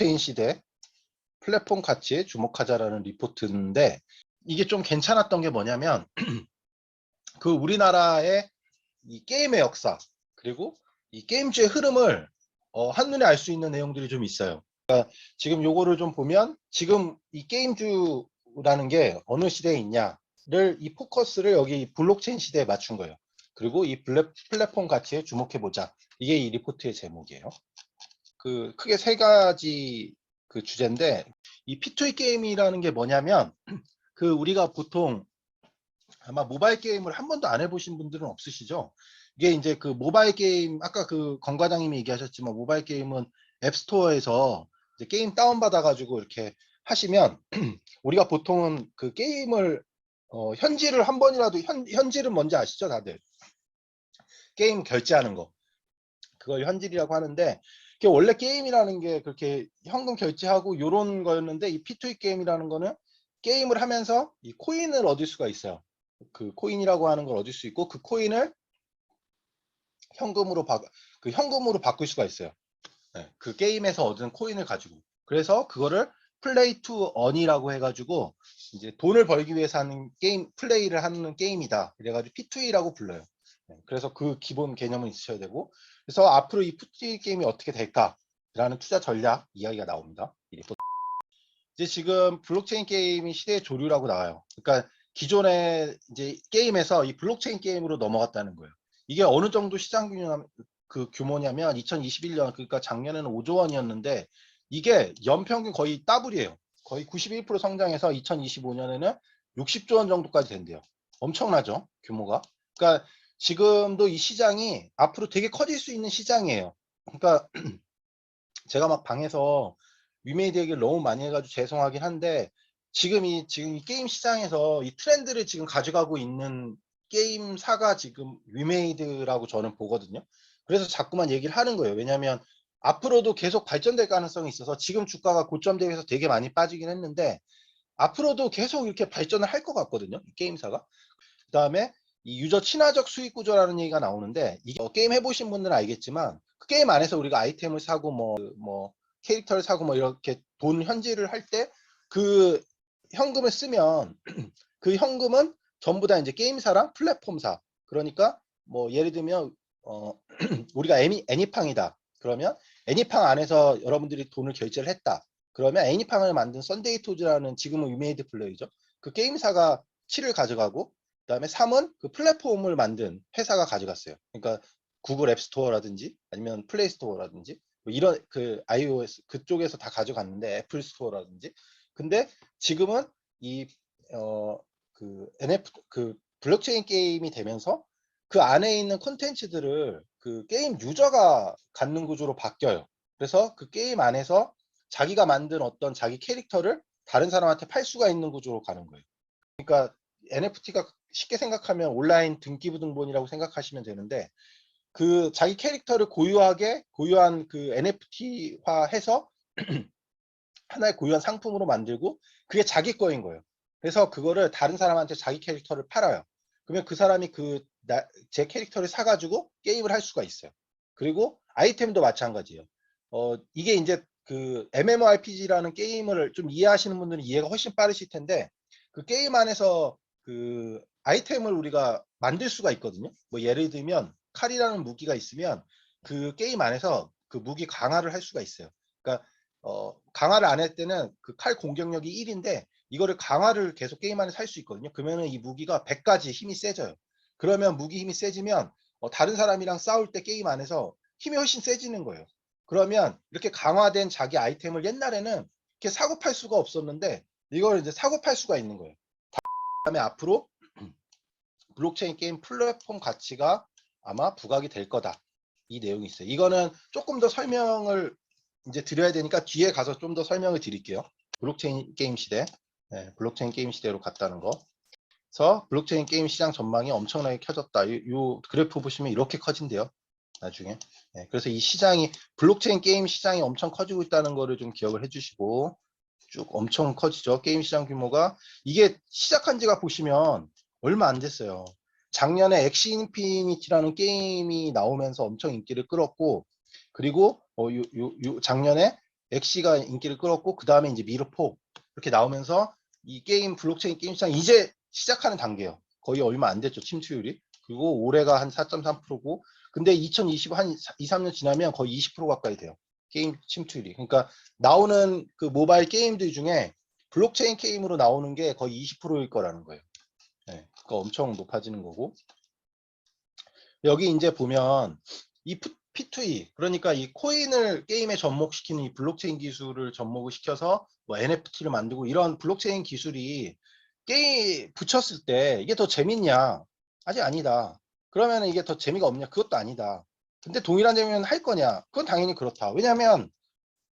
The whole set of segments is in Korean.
블록체인 시대 플랫폼 가치에 주목하자라는 리포트인데, 이게 좀 괜찮았던 게 뭐냐면 그 우리나라의 이 게임의 역사, 그리고 이 게임주의 흐름을 한눈에 알 수 있는 내용들이 좀 있어요. 그러니까 지금 요거를 좀 보면, 지금 이 게임주라는 게 어느 시대에 있냐를, 이 포커스를 여기 블록체인 시대에 맞춘 거예요. 그리고 이 플랫폼 가치에 주목해보자, 이게 이 리포트의 제목이에요. 그 크게 세 가지 그 주제인데, 이 P2E 게임이라는 게 뭐냐면, 그 우리가 보통 아마 모바일 게임을 한 번도 안 해보신 분들은 없으시죠? 이게 이제 그 모바일 게임, 아까 그 건과장님이 얘기하셨지만, 모바일 게임은 앱스토어에서 이제 게임 다운받아가지고 이렇게 하시면, 우리가 보통은 그 게임을 현질을 한 번이라도, 현질은 뭔지 아시죠, 다들? 게임 결제하는 거, 그걸 현질이라고 하는데, 그게 원래 게임이라는 게 그렇게 현금 결제하고 요런 거였는데, 이 P2E 게임이라는 거는 게임을 하면서 이 코인을 얻을 수가 있어요. 그 코인이라고 하는 걸 얻을 수 있고, 그 코인을 현금으로 바꿀 수가 있어요. 네, 그 게임에서 얻은 코인을 가지고. 그래서 그거를 플레이 투 언이라고 해가지고, 이제 돈을 벌기 위해서 하는 게임, 플레이를 하는 게임이다, 그래가지고 P2E라고 불러요. 네, 그래서 그 기본 개념은 있으셔야 되고, 그래서 앞으로 이 P2E 게임이 어떻게 될까라는 투자 전략 이야기가 나옵니다. 이제 지금 블록체인 게임이 시대의 조류라고 나와요. 그러니까 기존의 이제 게임에서 이 블록체인 게임으로 넘어갔다는 거예요. 이게 어느 정도 시장 규모냐면 2021년, 그러니까 작년에는 5조 원이었는데, 이게 연평균 거의 더블이에요. 거의 91% 성장해서 2025년에는 60조 원 정도까지 된대요. 엄청나죠, 규모가. 그러니까 지금도 이 시장이 앞으로 되게 커질 수 있는 시장이에요. 그러니까 제가 막 방에서 위메이드 얘기를 너무 많이 해가지고 죄송하긴 한데, 지금 이 게임 시장에서 이 트렌드를 지금 가져가고 있는 게임사가 지금 위메이드라고 저는 보거든요. 그래서 자꾸만 얘기를 하는 거예요. 왜냐하면 앞으로도 계속 발전될 가능성이 있어서, 지금 주가가 고점 대비해서 되게 많이 빠지긴 했는데, 앞으로도 계속 이렇게 발전을 할 것 같거든요, 이 게임사가. 그 다음에 이 유저 친화적 수익 구조라는 얘기가 나오는데, 이게 게임 해보신 분들은 알겠지만, 그 게임 안에서 우리가 아이템을 사고 뭐 캐릭터를 사고 뭐 이렇게 돈 현질을 할 때, 그 현금을 쓰면 그 현금은 전부 다 이제 게임사랑 플랫폼사, 그러니까 뭐 예를 들면 우리가 애니팡이다 그러면, 애니팡 안에서 여러분들이 돈을 결제를 했다 그러면, 애니팡을 만든 썬데이토즈라는, 지금은 위메이드 플레이죠, 그 게임사가 7을 가져가고, 그다음에 3은 그 플랫폼을 만든 회사가 가져갔어요. 그러니까 구글 앱 스토어라든지 아니면 플레이 스토어라든지 뭐 이런 그 iOS 그쪽에서 다 가져갔는데, 애플 스토어라든지. 근데 지금은 이 그 블록체인 게임이 되면서 그 안에 있는 콘텐츠들을 그 게임 유저가 갖는 구조로 바뀌어요. 그래서 그 게임 안에서 자기가 만든 어떤 자기 캐릭터를 다른 사람한테 팔 수가 있는 구조로 가는 거예요. 그러니까 NFT가 쉽게 생각하면 온라인 등기부등본이라고 생각하시면 되는데, 그 자기 캐릭터를 고유한 그 NFT화해서 하나의 고유한 상품으로 만들고, 그게 자기 거인 거예요. 그래서 그거를 다른 사람한테 자기 캐릭터를 팔아요. 그러면 그 사람이 제 캐릭터를 사가지고 게임을 할 수가 있어요. 그리고 아이템도 마찬가지예요. 이게 이제 그 MMORPG라는 게임을 좀 이해하시는 분들은 이해가 훨씬 빠르실 텐데, 그 게임 안에서 그 아이템을 우리가 만들 수가 있거든요. 뭐 예를 들면 칼이라는 무기가 있으면, 그 게임 안에서 그 무기 강화를 할 수가 있어요. 그러니까 강화를 안 할 때는 그 칼 공격력이 1인데, 이거를 강화를 계속 게임 안에 살 수 있거든요. 그러면은 이 무기가 100가지 힘이 세져요. 그러면 무기 힘이 세지면 다른 사람이랑 싸울 때 게임 안에서 힘이 훨씬 세지는 거예요. 그러면 이렇게 강화된 자기 아이템을 옛날에는 이렇게 사고 팔 수가 없었는데, 이걸 이제 사고 팔 수가 있는 거예요. 그다음에 앞으로 블록체인 게임 플랫폼 가치가 아마 부각이 될 거다, 이 내용이 있어요. 이거는 조금 더 설명을 이제 드려야 되니까 뒤에 가서 좀 더 설명을 드릴게요. 블록체인 게임 시대, 네, 블록체인 게임 시대로 갔다는 거. 그래서 블록체인 게임 시장 전망이 엄청나게 켜졌다. 요 그래프 보시면 이렇게 커진대요, 나중에. 네, 그래서 이 시장이, 블록체인 게임 시장이 엄청 커지고 있다는 거를 좀 기억을 해주시고, 쭉 엄청 커지죠. 게임 시장 규모가. 이게 시작한 지가 보시면 얼마 안 됐어요. 작년에 엑시 인피니티라는 게임이 나오면서 엄청 인기를 끌었고, 그리고 작년에 엑시가 인기를 끌었고, 그 다음에 이제 미르4 이렇게 나오면서 이 게임 블록체인 게임 시장 이제 시작하는 단계예요. 거의 얼마 안 됐죠, 침투율이. 그리고 올해가 한 4.3%고, 근데 2020 한 2, 3년 지나면 거의 20% 가까이 돼요. 게임 침투율이. 그러니까 나오는 그 모바일 게임들 중에 블록체인 게임으로 나오는 게 거의 20%일 거라는 거예요. 네, 그러니까 엄청 높아지는 거고. 여기 이제 보면 이 P2E, 그러니까 이 코인을 게임에 접목시키는 이 블록체인 기술을 접목을 시켜서 뭐 NFT를 만들고 이런 블록체인 기술이 게임 붙였을 때 이게 더 재밌냐? 아직 아니다. 그러면 이게 더 재미가 없냐? 그것도 아니다. 근데 동일한 재미는 할 거냐? 그건 당연히 그렇다. 왜냐하면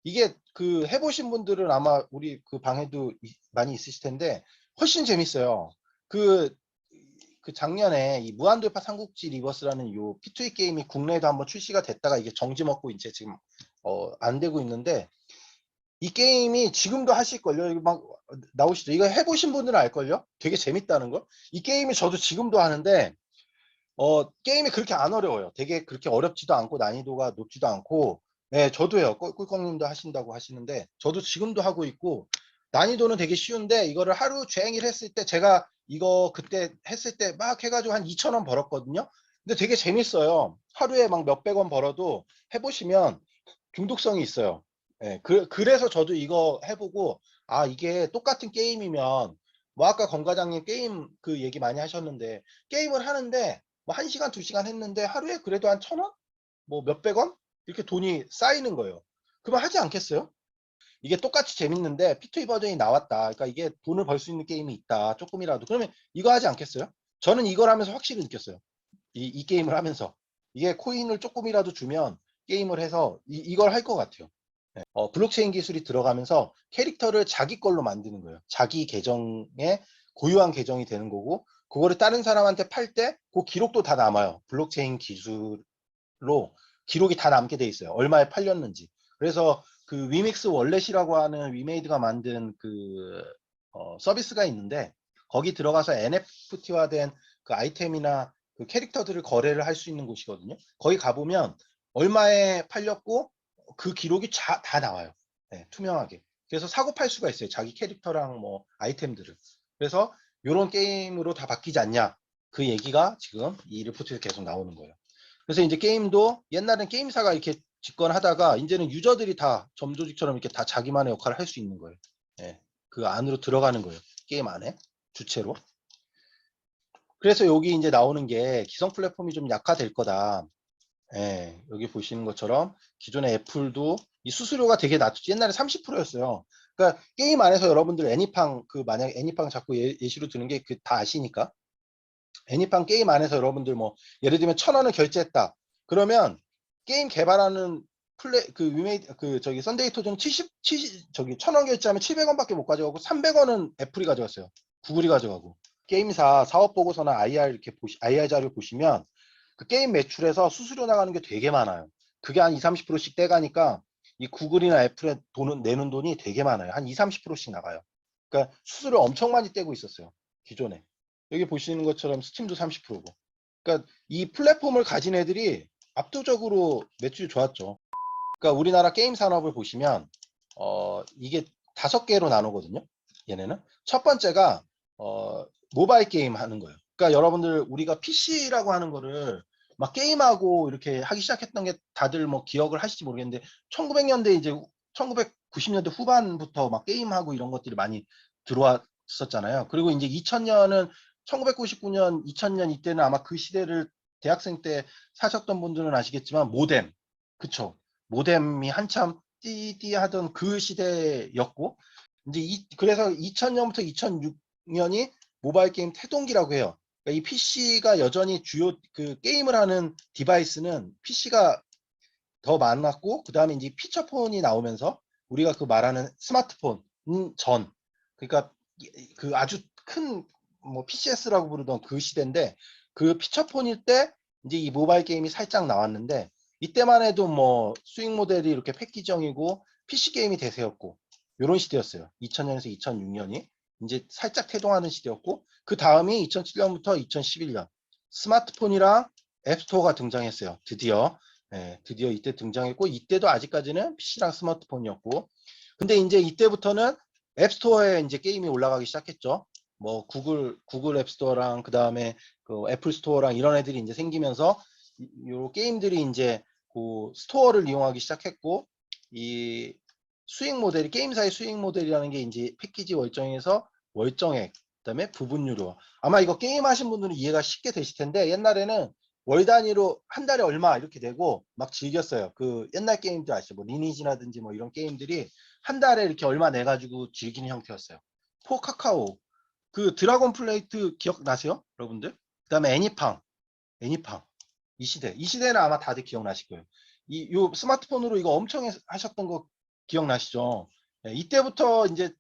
이게 그 해보신 분들은 아마 우리 그 방에도 많이 있으실 텐데 훨씬 재밌어요. 그, 그 작년에 이 무한돌파 삼국지 리버스라는 요 P2E 게임이 국내에도 한번 출시가 됐다가 이게 정지 먹고 이제 지금 안 되고 있는데, 이 게임이 지금도 하실걸요? 이거 막 나오시죠? 이거 해보신 분들은 알걸요? 되게 재밌다는 거. 이 게임이 저도 지금도 하는데 게임이 그렇게 안 어려워요. 되게 그렇게 어렵지도 않고 난이도가 높지도 않고. 네, 저도 해요. 꿀꺽님도 하신다고 하시는데 저도 지금도 하고 있고, 난이도는 되게 쉬운데 이거를 하루 종일 했을 때, 제가 이거 그때 했을 때 막 해가지고 한 2,000원 벌었거든요. 근데 되게 재밌어요. 하루에 막 몇백 원 벌어도 해보시면 중독성이 있어요. 네, 그래서 저도 이거 해보고, 아, 이게 똑같은 게임이면, 뭐 아까 권 과장님 게임 그 얘기 많이 하셨는데, 게임을 하는데 뭐 1시간, 2시간 했는데 하루에 그래도 한 1,000원? 뭐 몇백 원? 이렇게 돈이 쌓이는 거예요. 그러면 하지 않겠어요? 이게 똑같이 재밌는데 P2E 버전이 나왔다. 그러니까 이게 돈을 벌 수 있는 게임이 있다. 조금이라도. 그러면 이거 하지 않겠어요? 저는 이걸 하면서 확실히 느꼈어요. 이 게임을 하면서. 이게 코인을 조금이라도 주면 게임을 해서 이걸 할 것 같아요. 네. 블록체인 기술이 들어가면서 캐릭터를 자기 걸로 만드는 거예요. 자기 계정에 고유한 계정이 되는 거고, 그거를 다른 사람한테 팔 때 그 기록도 다 남아요. 블록체인 기술로 기록이 다 남게 돼 있어요. 얼마에 팔렸는지. 그래서 그 위믹스 월렛이라고 하는 위메이드가 만든 그 서비스가 있는데, 거기 들어가서 NFT화된 그 아이템이나 그 캐릭터들을 거래를 할 수 있는 곳이거든요. 거기 가보면 얼마에 팔렸고 그 기록이 다 나와요. 네, 투명하게. 그래서 사고 팔 수가 있어요. 자기 캐릭터랑 뭐 아이템들을. 그래서 이런 게임으로 다 바뀌지 않냐. 그 얘기가 지금 이 리포트에서 계속 나오는 거예요. 그래서 이제 게임도 옛날엔 게임사가 이렇게 집권하다가 이제는 유저들이 다 점조직처럼 이렇게 다 자기만의 역할을 할 수 있는 거예요. 예, 그 안으로 들어가는 거예요. 게임 안에 주체로. 그래서 여기 이제 나오는 게 기성 플랫폼이 좀 약화될 거다. 예, 여기 보시는 것처럼 기존의 애플도 이 수수료가 되게 낮죠. 옛날에 30%였어요. 그러니까 게임 안에서 여러분들 애니팡 그 만약 애니팡 자꾸 예시로 드는 게 그 다 아시니까, 애니팡 게임 안에서 여러분들 뭐 예를 들면 1,000원을 결제했다. 그러면 게임 개발하는 그 위메이드 그 저기 썬데이토전 70 저기 1,000원 결제하면 700원밖에 못 가져가고 300원은 애플이 가져갔어요. 구글이 가져가고. 게임사 사업 보고서나 IR 자료 보시면 그 게임 매출에서 수수료 나가는 게 되게 많아요. 그게 한 2, 30%씩 떼가니까 이 구글이나 애플에 돈은 내는 돈이 되게 많아요. 한 2, 30%씩 나가요. 그러니까 수수료 엄청 많이 떼고 있었어요. 기존에. 여기 보시는 것처럼 스팀도 30%고. 그러니까 이 플랫폼을 가진 애들이 압도적으로 매출이 좋았죠. 그러니까 우리나라 게임 산업을 보시면 이게 5개로 나누거든요. 얘네는 첫 번째가 모바일 게임 하는 거예요. 그러니까 여러분들 우리가 PC라고 하는 거를 막 게임하고 이렇게 하기 시작했던 게 다들 뭐 기억을 하실지 모르겠는데, 1900년대 이제 1990년대 후반부터 막 게임하고 이런 것들이 많이 들어왔었잖아요. 그리고 이제 2000년은 1999년, 2000년 이때는 아마 그 시대를 대학생 때 사셨던 분들은 아시겠지만 모뎀, 그쵸? 모뎀이 한참 띠띠 하던 그 시대였고, 이제 그래서 2000년부터 2006년이 모바일 게임 태동기라고 해요. 그러니까 이 PC가 여전히 주요 그 게임을 하는 디바이스는 PC가 더 많았고, 그 다음에 이제 피처폰이 나오면서 우리가 그 말하는 스마트폰 전, 그러니까 그 아주 큰 뭐 PCS라고 부르던 그 시대인데, 그 피처폰일 때 이제 이 모바일 게임이 살짝 나왔는데, 이때만 해도 뭐 수익 모델이 이렇게 패키지형이고 PC 게임이 대세였고 이런 시대였어요. 2000년에서 2006년이 이제 살짝 태동하는 시대였고, 그 다음이 2007년부터 2011년 스마트폰이랑 앱스토어가 등장했어요. 드디어. 드디어 이때 등장했고, 이때도 아직까지는 PC랑 스마트폰이었고, 근데 이제 이때부터는 앱스토어에 이제 게임이 올라가기 시작했죠. 뭐 구글 앱스토어랑 그 다음에 그 애플 스토어랑 이런 애들이 이제 생기면서 요 게임들이 이제 그 스토어를 이용하기 시작했고, 이 수익 모델이 게임사의 수익 모델이라는 게 이제 패키지 월정에서 월정액, 그다음에 부분 유료. 아마 이거 게임 하신 분들은 이해가 쉽게 되실 텐데, 옛날에는 월 단위로 한 달에 얼마 이렇게 내고 막 즐겼어요. 그 옛날 게임들 아시죠? 뭐 리니지라든지 뭐 이런 게임들이 한 달에 이렇게 얼마 내가지고 즐기는 형태였어요. 포카카오, 그 드라곤 플레이트 기억나세요? 여러분들? 그 다음에 애니팡. 이 시대는 아마 다들 기억나실 거예요. 요 스마트폰으로 이거 엄청 하셨던 거 기억나시죠? 이때부터 이제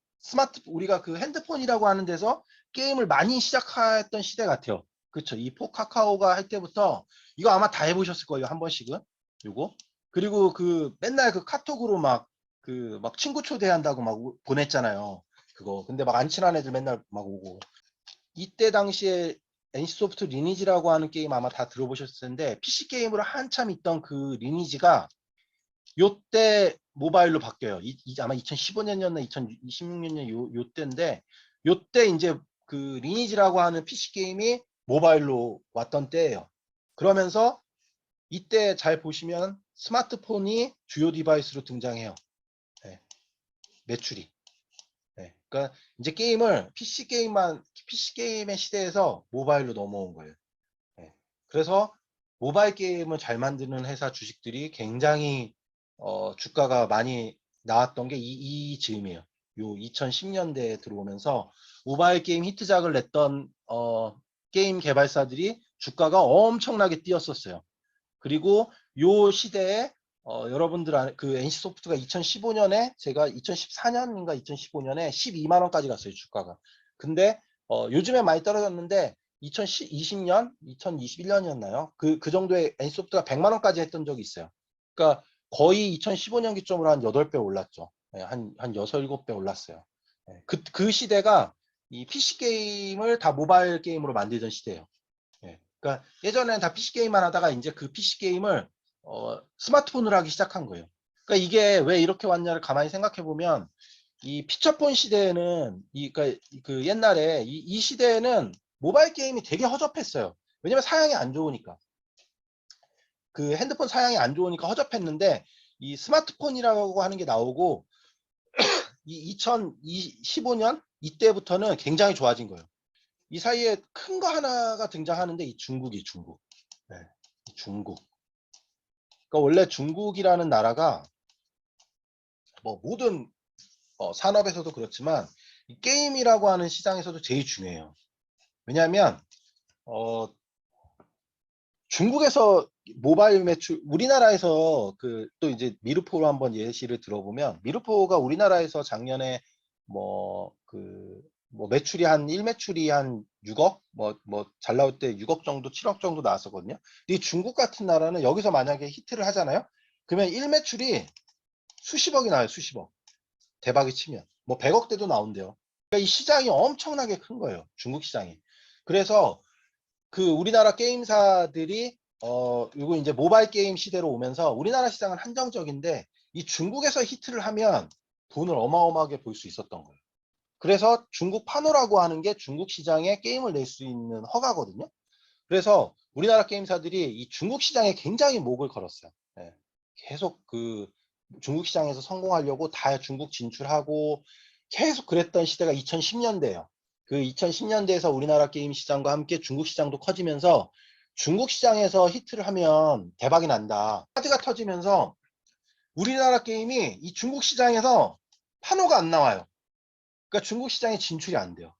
우리가 그 핸드폰이라고 하는 데서 게임을 많이 시작했던 시대 같아요. 그쵸? 이 포카카오가 할 때부터 이거 아마 다 해보셨을 거예요. 한 번씩은. 요거. 그리고 그 맨날 그 카톡으로 막 친구 초대한다고 막 보냈잖아요. 그거. 근데 막 안 친한 애들 맨날 막 오고. 이때 당시에 NC소프트 리니지라고 하는 게임 아마 다 들어보셨을 텐데, PC 게임으로 한참 있던 그 리니지가 요때 모바일로 바뀌어요. 아마 2015년이었나 2026년 요때인데, 요때 이제 그 리니지라고 하는 PC 게임이 모바일로 왔던 때예요. 그러면서 이때 잘 보시면 스마트폰이 주요 디바이스로 등장해요. 네, 매출이. 네, 그러니까 이제 게임을 PC 게임의 시대에서 모바일로 넘어온 거예요. 네, 그래서 모바일 게임을 잘 만드는 회사 주식들이 굉장히 주가가 많이 나왔던 게 이 즈음이에요. 요 2010년대에 들어오면서 모바일 게임 히트작을 냈던 게임 개발사들이 주가가 엄청나게 뛰었었어요. 그리고 요 시대에 여러분들 그 NC소프트가 2015년에 제가 2014년인가 2015년에 12만 원까지 갔어요, 주가가. 근데 요즘에 많이 떨어졌는데 2020년, 2021년이었나요? 그 정도에 NC소프트가 100만 원까지 했던 적이 있어요. 그러니까 거의 2015년 기점으로 한 8배 올랐죠. 한 6, 7배 올랐어요. 그 시대가 이 PC 게임을 다 모바일 게임으로 만들던 시대예요. 그러니까 예전에는 다 PC 게임만 하다가 이제 그 PC 게임을 스마트폰으로 하기 시작한 거예요. 그러니까 이게 왜 이렇게 왔냐를 가만히 생각해 보면 이 피처폰 시대에는 그러니까 그 옛날에 이 시대에는 모바일 게임이 되게 허접했어요. 왜냐면 사양이 안 좋으니까. 그 핸드폰 사양이 안 좋으니까 허접했는데 이 스마트폰이라고 하는 게 나오고 이 2015년 이때부터는 굉장히 좋아진 거예요. 이 사이에 큰 거 하나가 등장하는데 이 중국. 네, 중국. 그러니까 원래 중국이라는 나라가 뭐 모든 산업에서도 그렇지만 이 게임이라고 하는 시장에서도 제일 중요해요. 왜냐하면 어, 중국에서 모바일 매출 우리나라에서 그 또 이제 미르포로 한번 예시를 들어보면 미르포가 우리나라에서 작년에 뭐 매출이 한 1매출이 한 6억 뭐 잘 나올 때 6억 정도 7억 정도 나왔었거든요. 이 중국 같은 나라는 여기서 만약에 히트를 하잖아요. 그러면 1매출이 수십억이 나와요. 수십억. 대박이 치면 뭐 100억대도 나온대요. 그러니까 이 시장이 엄청나게 큰 거예요. 중국 시장이. 그래서 그 우리나라 게임사들이 이거 이제 모바일 게임 시대로 오면서 우리나라 시장은 한정적인데 이 중국에서 히트를 하면 돈을 어마어마하게 벌 수 있었던 거예요. 그래서 중국 파노라고 하는 게 중국 시장에 게임을 낼 수 있는 허가거든요. 그래서 우리나라 게임사들이 이 중국 시장에 굉장히 목을 걸었어요. 예. 계속 그 중국 시장에서 성공하려고 다 중국 진출하고 계속 그랬던 시대가 2010년대예요. 그 2010년대에서 우리나라 게임 시장과 함께 중국 시장도 커지면서 중국 시장에서 히트를 하면 대박이 난다. 카드가 터지면서 우리나라 게임이 이 중국 시장에서 판호가 안 나와요. 그러니까 중국 시장에 진출이 안 돼요.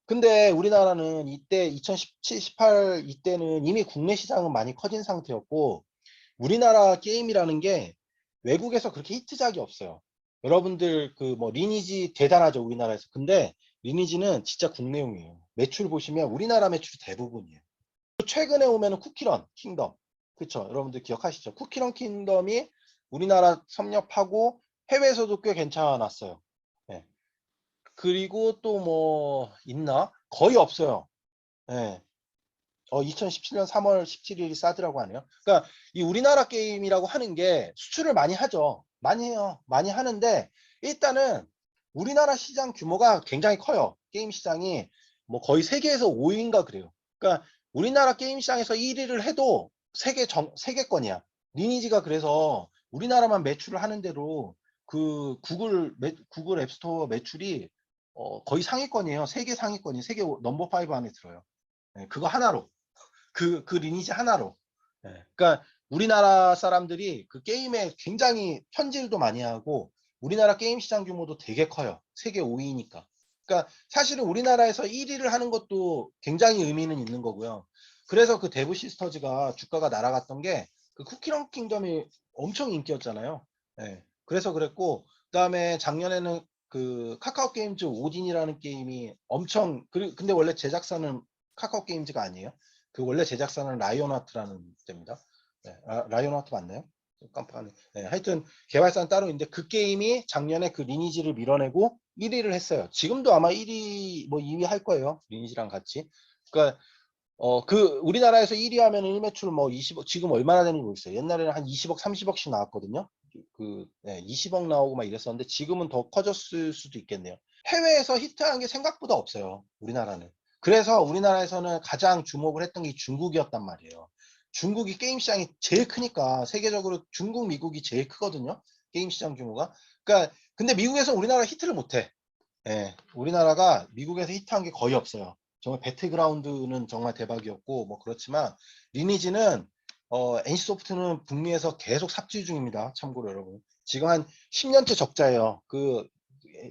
근데 우리나라는 이때 2017, 18 이때는 이미 국내 시장은 많이 커진 상태였고 우리나라 게임이라는 게 외국에서 그렇게 히트작이 없어요. 여러분들 그 뭐 리니지 대단하죠 우리나라에서. 근데 리니지는 진짜 국내용이에요. 매출 보시면 우리나라 매출이 대부분이에요. 최근에 오면은 쿠키런 킹덤, 그쵸? 여러분들 기억하시죠? 쿠키런 킹덤이 우리나라 섭렵하고 해외에서도 꽤 괜찮았어요. 네. 그리고 또 뭐 있나? 거의 없어요. 예. 2017년 3월 17일이 싸더라고 하네요. 그러니까 이 우리나라 게임이라고 하는 게 수출을 많이 하죠. 많이 해요. 많이 하는데 일단은 우리나라 시장 규모가 굉장히 커요. 게임 시장이 뭐 거의 세계에서 5위인가 그래요. 그러니까 우리나라 게임 시장에서 1위를 해도 세계권이야. 리니지가 그래서 우리나라만 매출을 하는 대로 그 구글 앱스토어 매출이 거의 상위권이에요. 세계 상위권이 세계 넘버 5 안에 들어요. 네, 그거 하나로. 그 리니지 하나로. 예, 그러니까 우리나라 사람들이 그 게임에 굉장히 현질도 많이 하고 우리나라 게임 시장 규모도 되게 커요. 세계 5위니까. 그러니까 사실은 우리나라에서 1위를 하는 것도 굉장히 의미는 있는 거고요. 그래서 그 데브 시스터즈가 주가가 날아갔던 게 그 쿠키런 킹덤이 엄청 인기였잖아요. 예, 그래서 그랬고 그다음에 작년에는 그 카카오 게임즈 오딘이라는 게임이 엄청 근데 원래 제작사는 카카오 게임즈가 아니에요. 그 원래 제작사는 라이온하트라는 데입니다. 네, 라이온하트 맞나요? 깜빡하네. 네, 하여튼 개발사는 따로 있는데 그 게임이 작년에 그 리니지를 밀어내고 1위를 했어요. 지금도 아마 1위 뭐 2위 할 거예요. 리니지랑 같이. 그러니까 그 우리나라에서 1위 하면 1매출 뭐 20억 지금 얼마나 되는지 모르겠어요. 옛날에는 한 20억 30억씩 나왔거든요. 그 20억 나오고 막 이랬었는데 지금은 더 커졌을 수도 있겠네요. 해외에서 히트한 게 생각보다 없어요. 우리나라는. 그래서 우리나라에서는 가장 주목을 했던 게 중국이었단 말이에요. 중국이 게임 시장이 제일 크니까 세계적으로 중국, 미국이 제일 크거든요. 게임 시장 규모가. 그러니까 근데 미국에서 우리나라 히트를 못해. 예, 우리나라가 미국에서 히트한 게 거의 없어요. 정말 배틀그라운드는 정말 대박이었고 뭐 그렇지만 리니지는 NC소프트는 북미에서 계속 삽질 중입니다. 참고로 여러분. 지금 한 10년째 적자예요. 그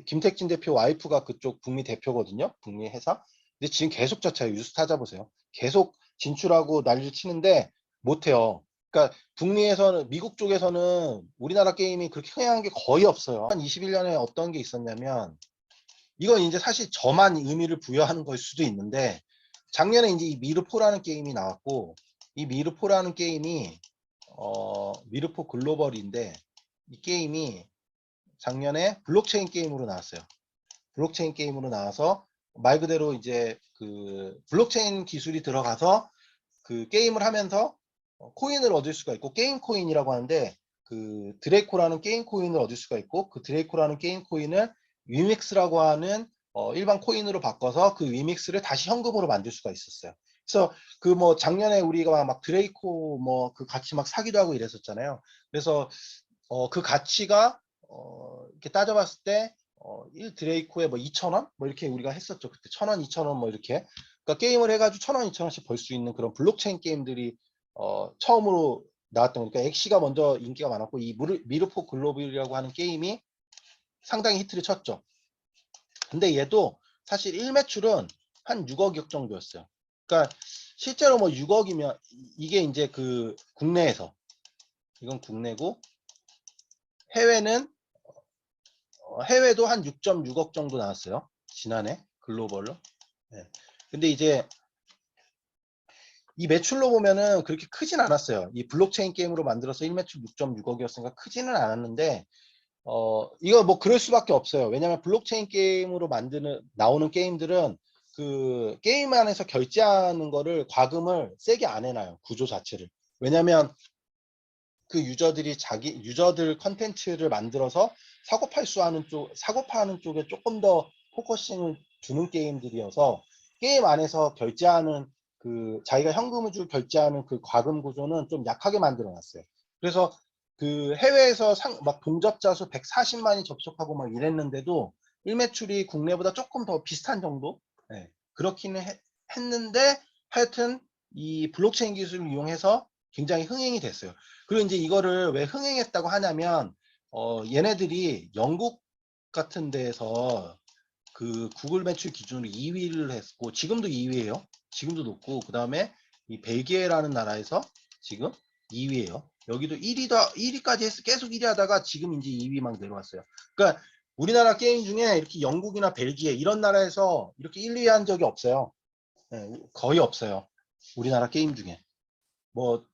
김택진 대표 와이프가 그쪽 북미 대표거든요. 북미 회사. 근데 지금 계속 젖혀요. 뉴스 찾아보세요. 계속 진출하고 난리를 치는데 못해요. 그러니까 북미에서는 미국 쪽에서는 우리나라 게임이 그렇게 흥행한 게 거의 없어요. 한 21년에 어떤 게 있었냐면 이건 이제 사실 저만 의미를 부여하는 걸 수도 있는데 작년에 이제 이 미르포라는 게임이 나왔고 이 미르포라는 게임이 미르포 글로벌인데 이 게임이 작년에 블록체인 게임으로 나왔어요. 블록체인 게임으로 나와서 말 그대로 이제 그 블록체인 기술이 들어가서 그 게임을 하면서 코인을 얻을 수가 있고 게임 코인이라고 하는데 그 드레이코라는 게임 코인을 얻을 수가 있고 그 드레이코라는 게임 코인을 위믹스라고 하는 일반 코인으로 바꿔서 그 위믹스를 다시 현금으로 만들 수가 있었어요. 그래서 그 뭐 작년에 우리가 막 드레이코 뭐 그 같이 막 사기도 하고 이랬었잖아요. 그래서 그 가치가 이렇게 따져봤을 때 1 드레이코에 뭐 2,000원? 뭐 이렇게 우리가 했었죠. 그때 1,000원, 2,000원 뭐 이렇게. 그러니까 게임을 해가지고 1,000원, 2,000원씩 벌 수 있는 그런 블록체인 게임들이 처음으로 나왔던 거니까 엑시가 먼저 인기가 많았고 이 미르포 글로벌이라고 하는 게임이 상당히 히트를 쳤죠. 근데 얘도 사실 1매출은 한 6억억 정도였어요. 그러니까 실제로 뭐 6억이면 이게 이제 그 국내에서 이건 국내고 해외는 해외도 한 6.6억 정도 나왔어요. 지난해 글로벌로. 네. 근데 이제 이 매출로 보면은 그렇게 크진 않았어요. 이 블록체인 게임으로 만들어서 1매출 6.6억이었으니까 크지는 않았는데 이거 뭐 그럴 수밖에 없어요. 왜냐면 블록체인 게임으로 나오는 게임들은 그 게임 안에서 결제하는 거를 과금을 세게 안 해놔요. 구조 자체를. 왜냐면 그 유저들 컨텐츠를 만들어서 사고 파는 쪽에 조금 더 포커싱을 두는 게임들이어서 게임 안에서 결제하는 그 자기가 현금을 주고 결제하는 그 과금 구조는 좀 약하게 만들어 놨어요. 그래서 그 해외에서 막 동접자 수 140만이 접속하고 막 이랬는데도 일매출이 국내보다 조금 더 비슷한 정도? 네, 그렇기는 했는데 하여튼 이 블록체인 기술을 이용해서 굉장히 흥행이 됐어요. 그리고 이제 이거를 왜 흥행했다고 하냐면 얘네들이 영국 같은 데에서 그 구글 매출 기준으로 2위를 했고 지금도 2위예요. 지금도 높고 그 다음에 이 벨기에라는 나라에서 지금 2위예요. 여기도 1위까지 해서 계속 1위 하다가 지금 이제 2위 막 내려왔어요. 그러니까 우리나라 게임 중에 이렇게 영국이나 벨기에 이런 나라에서 이렇게 1, 2위 한 적이 없어요. 네, 거의 없어요. 우리나라 게임 중에. 뭐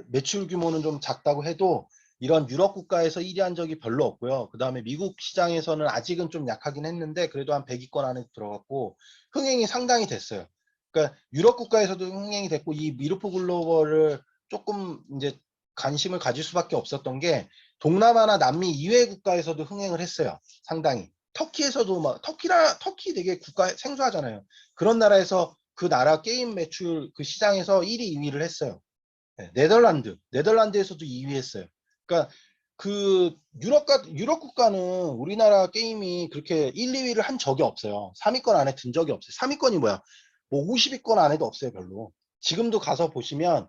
매출 규모는 좀 작다고 해도 이런 유럽 국가에서 1위 한 적이 별로 없고요. 그 다음에 미국 시장에서는 아직은 좀 약하긴 했는데 그래도 한 100위권 안에 들어갔고 흥행이 상당히 됐어요. 그러니까 유럽 국가에서도 흥행이 됐고 이 미르포 글로벌을 조금 이제 관심을 가질 수밖에 없었던 게 동남아나 남미 이외 국가에서도 흥행을 했어요. 상당히. 터키에서도 막 터키 되게 국가 생소하잖아요. 그런 나라에서 그 나라 게임 매출 그 시장에서 1위, 2위를 했어요. 네, 네덜란드에서도 2위 했어요. 그러니까 그 유럽 국가는 우리나라 게임이 그렇게 1, 2위를 한 적이 없어요. 3위권 안에 든 적이 없어요. 3위권이 뭐야? 뭐 50위권 안에도 없어요, 별로. 지금도 가서 보시면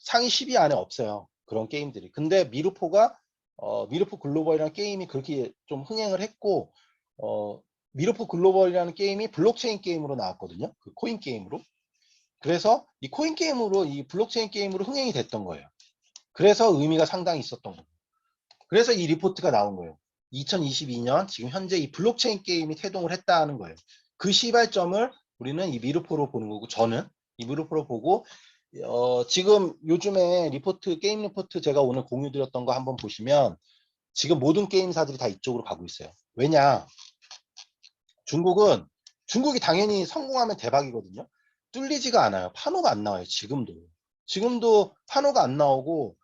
상위 10위 안에 없어요. 그런 게임들이. 근데 미르포 글로벌이라는 게임이 그렇게 좀 흥행을 했고 미르포 글로벌이라는 게임이 블록체인 게임으로 나왔거든요. 그 코인 게임으로. 그래서 이 코인 게임으로 이 블록체인 게임으로 흥행이 됐던 거예요. 그래서 의미가 상당히 있었던 거예요. 그래서 이 리포트가 나온 거예요. 2022년 지금 현재 이 블록체인 게임이 태동을 했다는 거예요. 그 시발점을 우리는 이 미르포로 보는 거고 저는 이 미르포로 보고 지금 요즘에 게임 리포트 제가 오늘 공유 드렸던 거 한번 보시면 지금 모든 게임사들이 다 이쪽으로 가고 있어요. 왜냐? 중국이 당연히 성공하면 대박이거든요. 뚫리지가 않아요. 판호가 안 나와요. 지금도 판호가 안 나오고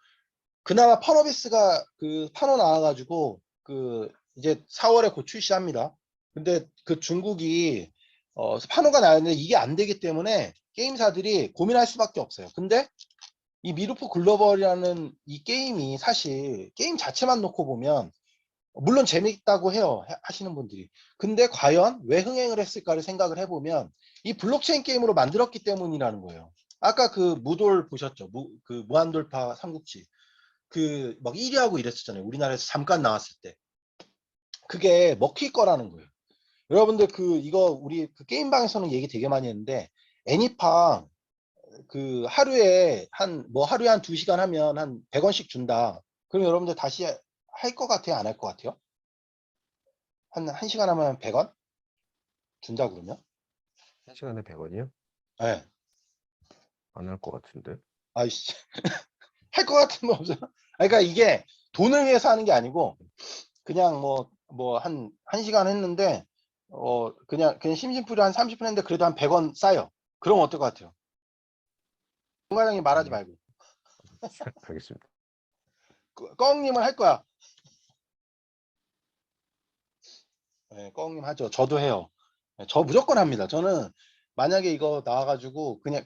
그나마 펀어비스가 그 판호 나와가지고 그 이제 4월에 곧 출시합니다. 근데 그 중국이 판호가 나왔는데 이게 안 되기 때문에 게임사들이 고민할 수밖에 없어요. 근데 이 미르포 글로벌이라는 이 게임이 사실 게임 자체만 놓고 보면 물론 재밌다고 해요. 하시는 분들이. 근데 과연 왜 흥행을 했을까를 생각을 해보면 이 블록체인 게임으로 만들었기 때문이라는 거예요. 아까 그 무돌 보셨죠? 그 무한돌파 삼국지. 그 막 1위 하고 이랬었잖아요. 우리나라에서 잠깐 나왔을 때. 그게 먹힐 거라는 거예요. 여러분들 이거 우리 그 게임방에서는 얘기 되게 많이 했는데 애니팡 그 하루에 한 2시간 하면 한 100원씩 준다. 그럼 여러분들 다시 할 것 같아요? 안 할 것 같아요? 한 1시간 하면 100원? 준다 그러면? 1시간에 100원이요? 예. 안 할 것 같은데. 아이씨. 할 것 같은 거 없어요. 그러니까 이게 돈을 위해서 하는 게 아니고 그냥 한 시간 했는데 그냥 심심풀이 한 30분 했는데 그래도 한 100원 쌓여. 그럼 어떨 것 같아요? 정과장님 말하지 네, 말고. 알겠습니다. 꺽님은 할 거야. 네, 꺽님 하죠. 저도 해요. 네, 저 무조건 합니다. 저는 만약에 이거 나와가지고 그냥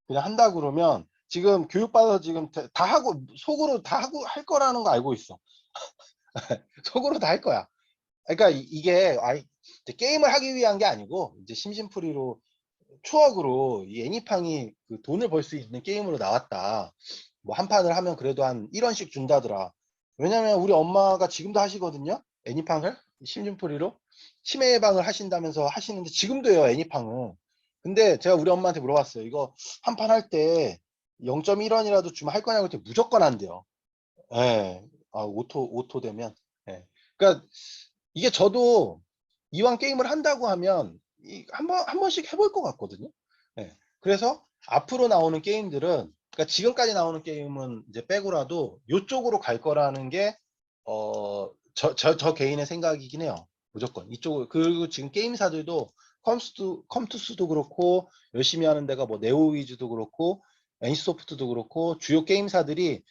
한다 그러면 지금 교육받아서 지금 다 하고 속으로 다 하고 할 거라는 거 알고 있어. 속으로 다 할 거야. 그러니까 이게 게임을 하기 위한 게 아니고 이제 심심풀이로 추억으로 이 애니팡이 그 돈을 벌 수 있는 게임으로 나왔다. 뭐 한 판을 하면 그래도 한 1원씩 준다더라. 왜냐면 우리 엄마가 지금도 하시거든요. 애니팡을 심심풀이로 치매 예방을 하신다면서 하시는데 지금도 해요 애니팡은. 근데 제가 우리 엄마한테 물어봤어요. 이거 한 판 할 때 0.1원이라도 주면 할 거냐고 했더니 무조건 안 돼요. 예. 오토 되면. 예. 그러니까 이게 저도 이왕 게임을 한다고 하면 한 번씩 해볼 것 같거든요. 예. 그래서 앞으로 나오는 게임들은 그러니까 지금까지 나오는 게임은 이제 빼고라도 이쪽으로 갈 거라는 게 저 개인의 생각이긴 해요. 무조건 이쪽 그리고 지금 게임사들도 컴투스도 그렇고 열심히 하는 데가 뭐 네오위즈도 그렇고 NC소프트도 그렇고 주요 게임사들이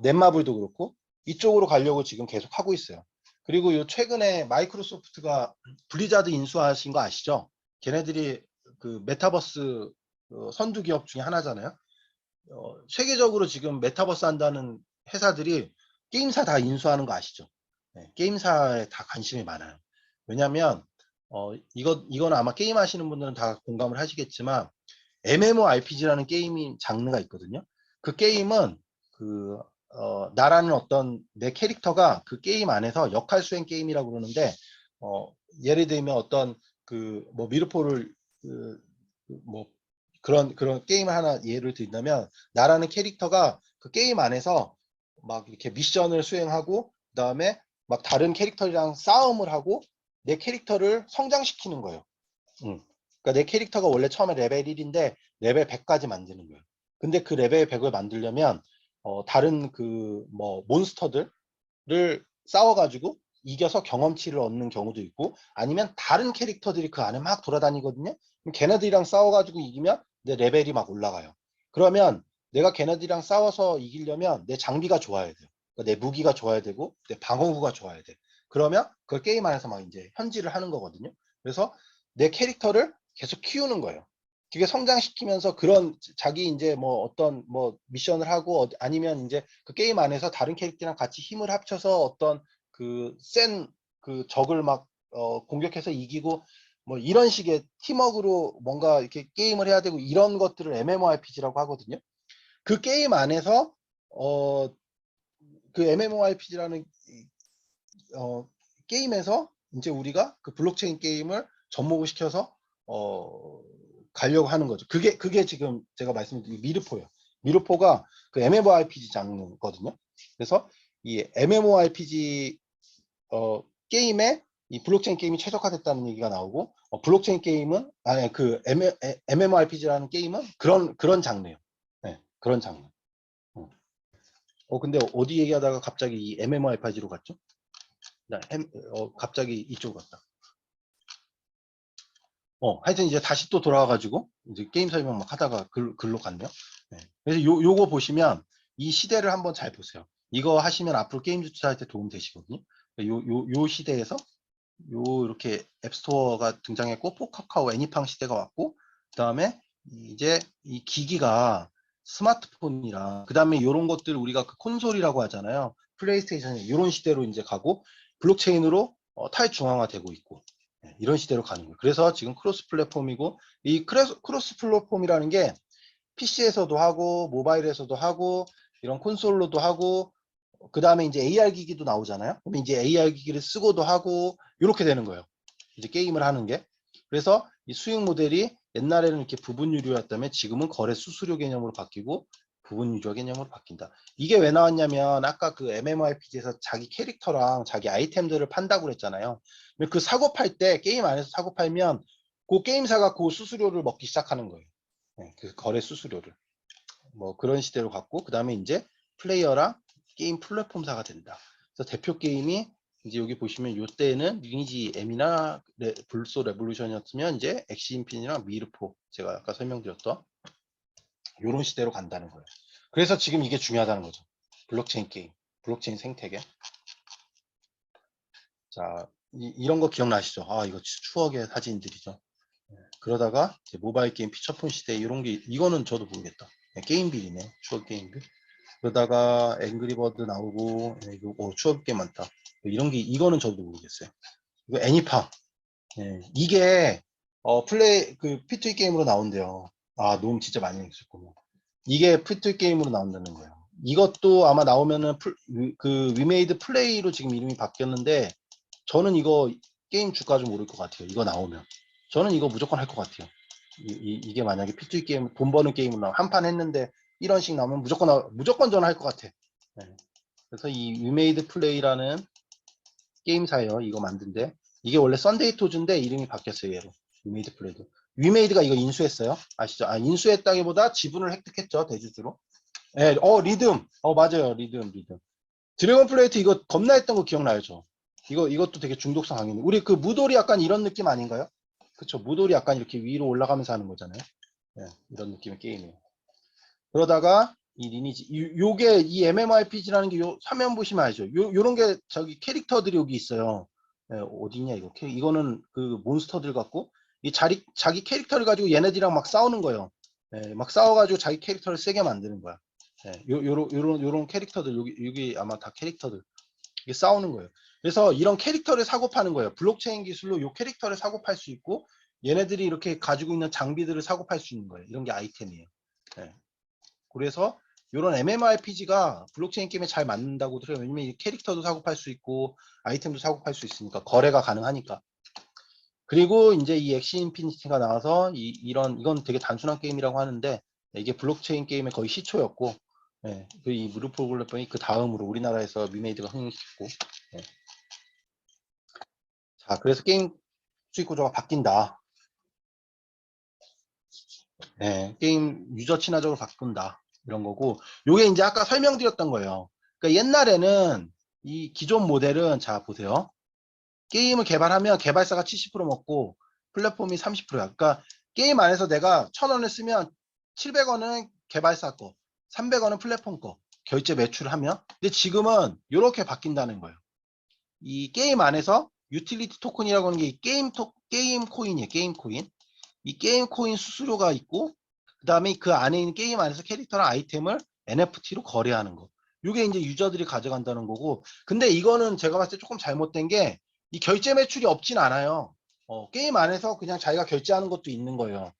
넷마블도 그렇고 이쪽으로 가려고 지금 계속 하고 있어요. 그리고 요 최근에 마이크로소프트가 블리자드 인수하신 거 아시죠? 걔네들이 그 메타버스 선두 기업 중에 하나잖아요. 세계적으로 지금 메타버스 한다는 회사들이 게임사 다 인수하는 거 아시죠? 네, 게임사에 다 관심이 많아요. 왜냐면 이거는 아마 게임 하시는 분들은 다 공감을 하시겠지만 MMORPG라는 게임이 장르가 있거든요. 그 게임은 나라는 어떤 내 캐릭터가 그 게임 안에서 역할 수행 게임이라고 그러는데 예를 들면 어떤 뭐 미르포를 뭐 그런 게임을 하나 예를 들자면 나라는 캐릭터가 그 게임 안에서 막 이렇게 미션을 수행하고 그다음에 막 다른 캐릭터랑 싸움을 하고 내 캐릭터를 성장시키는 거예요. 그러니까 내 캐릭터가 원래 처음에 레벨 1인데 레벨 100까지 만드는 거예요. 근데 그 레벨 100을 만들려면 다른 뭐 몬스터들을 싸워가지고 이겨서 경험치를 얻는 경우도 있고 아니면 다른 캐릭터들이 그 안에 막 돌아다니거든요. 그럼 걔네들이랑 싸워가지고 이기면 내 레벨이 막 올라가요. 그러면 내가 걔네들이랑 싸워서 이기려면 내 장비가 좋아야 돼요. 그러니까 내 무기가 좋아야 되고 내 방어구가 좋아야 돼. 그러면 그걸 게임 안에서 막 이제 현질을 하는 거거든요. 그래서 내 캐릭터를 계속 키우는 거예요. 그게 성장시키면서 그런 자기 이제 뭐 어떤 뭐 미션을 하고 아니면 이제 그 게임 안에서 다른 캐릭터랑 같이 힘을 합쳐서 어떤 그 센 그 적을 막 공격해서 이기고 뭐 이런 식의 팀워크로 뭔가 이렇게 게임을 해야 되고 이런 것들을 MMORPG라고 하거든요. 그 게임 안에서 그 MMORPG라는 게임에서 이제 우리가 그 블록체인 게임을 접목을 시켜서 가려고 하는 거죠. 그게 지금 제가 말씀드린 미르포예요. 미르포가 그 MMORPG 장르거든요. 그래서 이 MMORPG 게임에 이 블록체인 게임이 최적화됐다는 얘기가 나오고 블록체인 게임은 아니 그 MMORPG라는 게임은 그런 장르예요. 네, 그런 장르. 근데 어디 얘기하다가 갑자기 이 MMORPG로 갔죠? 갑자기 이쪽으로 갔다. 하여튼 이제 다시 또 돌아와가지고 이제 게임 설명 막 하다가 글로 갔네요. 네. 그래서 요거 보시면 이 시대를 한번 잘 보세요. 이거 하시면 앞으로 게임 주차할 때 도움 되시거든요. 요 시대에서 이렇게 앱스토어가 등장했고 포카카오 애니팡 시대가 왔고 그 다음에 이제 이 기기가 스마트폰이랑 그 다음에 이런 것들 우리가 그 콘솔이라고 하잖아요. 플레이스테이션 이런 시대로 이제 가고 블록체인으로 탈중앙화되고 있고 이런 시대로 가는 거예요. 그래서 지금 크로스 플랫폼이고 이 크로스 플랫폼이라는 게 PC에서도 하고 모바일에서도 하고 이런 콘솔로도 하고 그 다음에 이제 AR 기기도 나오잖아요. 그럼 이제 AR 기기를 쓰고도 하고 이렇게 되는 거예요. 이제 게임을 하는 게. 그래서 이 수익 모델이 옛날에는 이렇게 부분 유료였다면 지금은 거래 수수료 개념으로 바뀌고 부분 유료 개념으로 바뀐다. 이게 왜 나왔냐면 아까 그 MMORPG에서 자기 캐릭터랑 자기 아이템들을 판다고 그랬잖아요. 그 사고 팔 때 게임 안에서 사고 팔면 그 게임사가 그 수수료를 먹기 시작하는 거예요. 네, 그 거래 수수료를. 뭐 그런 시대로 갔고 그 다음에 이제 플레이어랑 게임 플랫폼사가 된다. 그래서 대표 게임이 이제 여기 보시면 요때는 리니지 M이나 불소 레볼루션이었으면 이제 엑시 인핀이랑 미르포 제가 아까 설명드렸던 요런 시대로 간다는 거예요. 그래서 지금 이게 중요하다는 거죠. 블록체인 게임, 블록체인 생태계. 자, 이런 거 기억나시죠? 아, 이거 추억의 사진들이죠. 그러다가 이제 모바일 게임 피처폰 시대 이런 게 이거는 저도 모르겠다. 게임빌이네. 추억 게임빌. 그러다가 앵그리버드 나오고 이거 추억 게 많다. 이런 게 이거는 저도 모르겠어요. 이거 애니팡. 이게 플레이 그 P2E 게임으로 나온대요. 아, 너무 진짜 많이 했었고 이게 P2E 게임으로 나온다는 거예요. 이것도 아마 나오면은 그 위메이드 플레이로 지금 이름이 바뀌었는데 저는 이거 게임 주가 좀 오를 것 같아요. 이거 나오면 저는 이거 무조건 할 것 같아요. 이게 만약에 P2E 게임 돈 버는 게임으로 나오면 한 판 했는데 이런 식 나오면 무조건 저는 할 것 같아. 네. 그래서 이 위메이드 플레이라는 게임사예요. 이거 만든데 이게 원래 썬데이 토즈인데 이름이 바뀌었어요. 얘로 위메이드 플레이도. 위메이드가 이거 인수했어요. 아시죠? 아, 인수했다기보다 지분을 획득했죠. 대주주로. 네, 리듬. 맞아요. 리듬. 드래곤 플레이트 이거 겁나 했던 거 기억나요? 저. 이것도 되게 중독성 강했는데 우리 그 무돌이 약간 이런 느낌 아닌가요? 그쵸. 무돌이 약간 이렇게 위로 올라가면서 하는 거잖아요. 네, 이런 느낌의 게임이에요. 그러다가 이 리니지 요게 이 MMORPG라는 게 요 화면 보시면 알죠. 요런 게 저기 캐릭터들이 여기 있어요. 어디냐 이거. 이거는 그 몬스터들 같고 이 자기 캐릭터를 가지고 얘네들이랑 막 싸우는 거예요. 막 싸워가지고 자기 캐릭터를 세게 만드는 거야. 요런 캐릭터들 여기 아마 다 캐릭터들 이게 싸우는 거예요. 그래서 이런 캐릭터를 사고 파는 거예요. 블록체인 기술로 요 캐릭터를 사고 팔 수 있고 얘네들이 이렇게 가지고 있는 장비들을 사고 팔 수 있는 거예요. 이런 게 아이템이에요. 그래서 이런 MMORPG가 블록체인 게임에 잘 맞는다고 들어요. 왜냐면 이 캐릭터도 사고 팔 수 있고 아이템도 사고 팔 수 있으니까 거래가 가능하니까. 그리고 이제 이 엑시 인피니티가 나와서 이건 되게 단순한 게임이라고 하는데 이게 블록체인 게임의 거의 시초였고 이 무료 프로그래머이 그 다음으로 우리나라에서 리메이드가 흥행시켰고 자 그래서 게임 수익 구조가 바뀐다. 게임 유저 친화적으로 바꾼다. 이런 거고 요게 이제 아까 설명드렸던 거예요. 그러니까 옛날에는 이 기존 모델은 자 보세요. 게임을 개발하면 개발사가 70% 먹고 플랫폼이 30%야. 그러니까 게임 안에서 내가 1,000원을 쓰면 700원은 개발사 거, 300원은 플랫폼 거 결제 매출을 하면, 근데 지금은 이렇게 바뀐다는 거예요. 이 게임 안에서 유틸리티 토큰이라고 하는 게 게임 코인이에요. 게임 코인. 이 게임 코인 수수료가 있고, 그 다음에 그 안에 있는 게임 안에서 캐릭터랑 아이템을 NFT로 거래하는 거. 이게 이제 유저들이 가져간다는 거고, 근데 이거는 제가 봤을 때 조금 잘못된 게, 이 결제 매출이 없진 않아요. 게임 안에서 그냥 자기가 결제하는 것도 있는 거예요.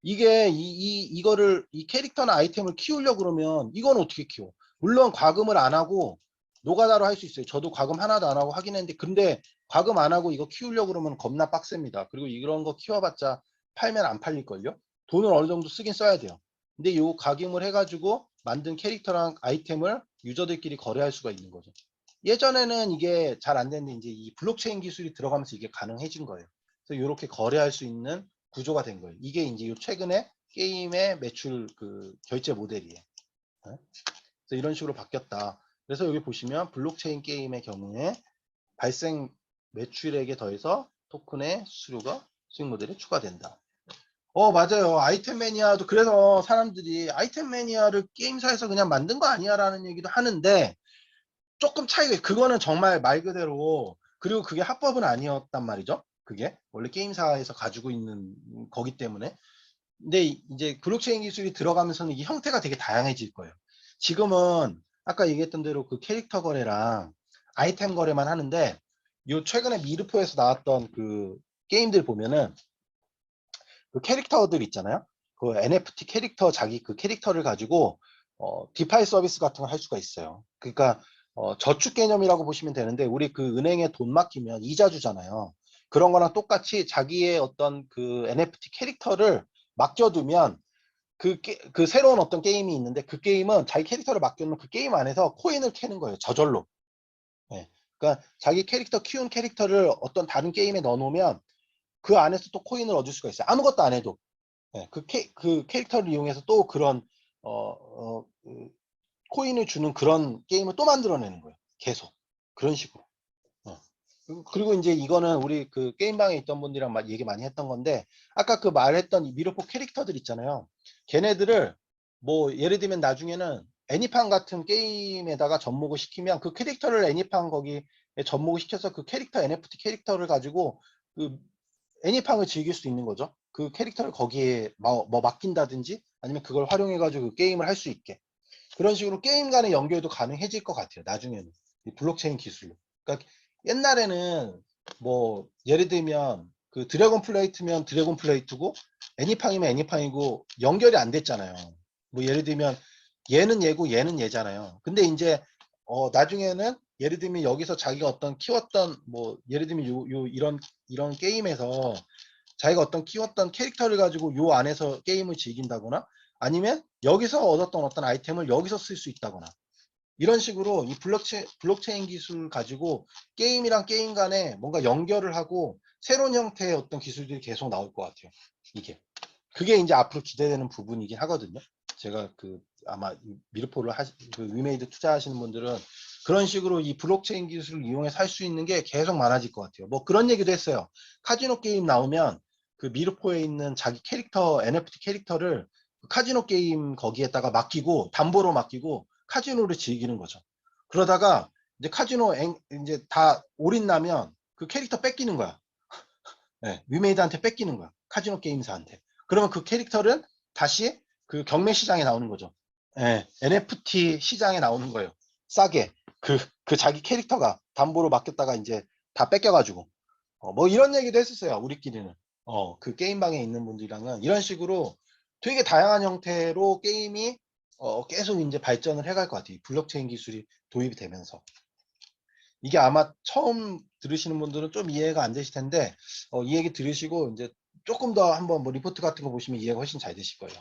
이게 이거를 이 캐릭터나 아이템을 키우려고 그러면 이건 어떻게 키워? 물론 과금을 안 하고 노가다로 할 수 있어요. 저도 과금 하나도 안 하고 하긴 했는데, 근데 과금 안 하고 이거 키우려고 그러면 겁나 빡셉니다. 그리고 이런 거 키워봤자 팔면 안 팔릴걸요? 돈을 어느 정도 쓰긴 써야 돼요. 근데 요 과금을 해가지고 만든 캐릭터랑 아이템을 유저들끼리 거래할 수가 있는 거죠. 예전에는 이게 잘 안 됐는데 이제 이 블록체인 기술이 들어가면서 이게 가능해진 거예요. 그래서 이렇게 거래할 수 있는 구조가 된 거예요. 이게 이제 요 최근에 게임의 매출 그 결제 모델이에요. 그래서 이런 식으로 바뀌었다. 그래서 여기 보시면 블록체인 게임의 경우에 발생 매출액에 더해서 토큰의 수수료가 수익 모델에 추가된다. 맞아요. 아이템 매니아도 그래서 사람들이 아이템 매니아를 게임사에서 그냥 만든 거 아니야 라는 얘기도 하는데, 조금 차이가 있어요. 그거는 정말 말 그대로, 그리고 그게 합법은 아니었단 말이죠. 그게 원래 게임사에서 가지고 있는 거기 때문에. 근데 이제 블록체인 기술이 들어가면서는 이 형태가 되게 다양해질 거예요. 지금은 아까 얘기했던 대로 그 캐릭터 거래랑 아이템 거래만 하는데, 요 최근에 미르포에서 나왔던 그 게임들 보면은 그 캐릭터들 있잖아요. 그 NFT 캐릭터, 자기 그 캐릭터를 가지고 디파이 서비스 같은 걸 할 수가 있어요. 그러니까 저축 개념이라고 보시면 되는데, 우리 그 은행에 돈 맡기면 이자 주잖아요. 그런 거랑 똑같이 자기의 어떤 그 NFT 캐릭터를 맡겨두면 그 새로운 어떤 게임이 있는데, 그 게임은 자기 캐릭터를 맡겨놓으면 그 게임 안에서 코인을 캐는 거예요. 저절로. 예. 그러니까 자기 캐릭터 키운 캐릭터를 어떤 다른 게임에 넣어놓으면 그 안에서 또 코인을 얻을 수가 있어요. 아무것도 안 해도. 예. 그 캐릭터를 이용해서 또 그런 코인을 주는 그런 게임을 또 만들어내는 거예요. 계속. 그런 식으로. 어. 그리고 이제 이거는 우리 그 게임방에 있던 분들이랑 얘기 많이 했던 건데, 아까 그 말했던 이 미로포 캐릭터들 있잖아요. 걔네들을 뭐 예를 들면 나중에는 애니팡 같은 게임에다가 접목을 시키면 그 캐릭터를 애니팡 거기에 접목을 시켜서 그 캐릭터 NFT 캐릭터를 가지고 그 애니팡을 즐길 수 있는 거죠. 그 캐릭터를 거기에 뭐 맡긴다든지 아니면 그걸 활용해 가지고 그 게임을 할 수 있게. 그런 식으로 게임 간의 연결도 가능해질 것 같아요. 나중에는 이 블록체인 기술로. 그러니까 옛날에는 뭐 예를 들면 그 드래곤 플레이트면 드래곤 플레이트고 애니팡이면 애니팡이고 연결이 안 됐잖아요. 뭐 예를 들면 얘는 얘고 얘는 얘잖아요. 근데 이제 나중에는 예를 들면 여기서 자기가 어떤 키웠던 뭐 예를 들면 요 이런 게임에서 자기가 어떤 키웠던 캐릭터를 가지고 요 안에서 게임을 즐긴다거나, 아니면 여기서 얻었던 어떤 아이템을 여기서 쓸 수 있다거나, 이런 식으로 이 블록체인 기술 가지고 게임이랑 게임 간에 뭔가 연결을 하고 새로운 형태의 어떤 기술들이 계속 나올 것 같아요. 이게. 그게 이제 앞으로 기대되는 부분이긴 하거든요. 제가 그 아마 미르포를 그 위메이드 투자하시는 분들은 그런 식으로 이 블록체인 기술을 이용해서 할 수 있는 게 계속 많아질 것 같아요. 뭐 그런 얘기도 했어요. 카지노 게임 나오면 그 미르포에 있는 자기 캐릭터, NFT 캐릭터를 카지노 게임 거기에다가 맡기고, 담보로 맡기고 카지노를 즐기는 거죠. 그러다가 이제 카지노 이제 다 올인 나면 그 캐릭터 뺏기는 거야. 네, 위메이드한테 뺏기는 거야. 카지노 게임사한테. 그러면 그 캐릭터는 다시 그 경매 시장에 나오는 거죠. 네, NFT 시장에 나오는 거예요. 싸게. 그 자기 캐릭터가 담보로 맡겼다가 이제 다 뺏겨가지고. 뭐 이런 얘기도 했었어요. 우리끼리는. 그 게임방에 있는 분들이랑은 이런 식으로 되게 다양한 형태로 게임이 계속 이제 발전을 해갈 것 같아요. 블록체인 기술이 도입이 되면서. 이게 아마 처음 들으시는 분들은 좀 이해가 안 되실 텐데, 이 얘기 들으시고 이제 조금 더 한번 뭐 리포트 같은 거 보시면 이해가 훨씬 잘 되실 거예요.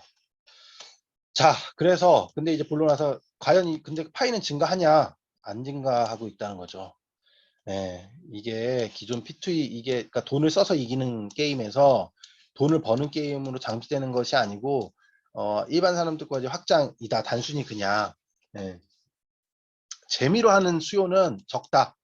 자, 그래서 근데 이제 본론 와서 과연 근데 파이는 증가하냐? 안 증가하고 있다는 거죠. 네, 이게 기존 P2E 이게 그러니까 돈을 써서 이기는 게임에서 돈을 버는 게임으로 장비되는 것이 아니고 일반 사람들과 이제 확장이다. 단순히 그냥 재미로 하는 수요는 적다.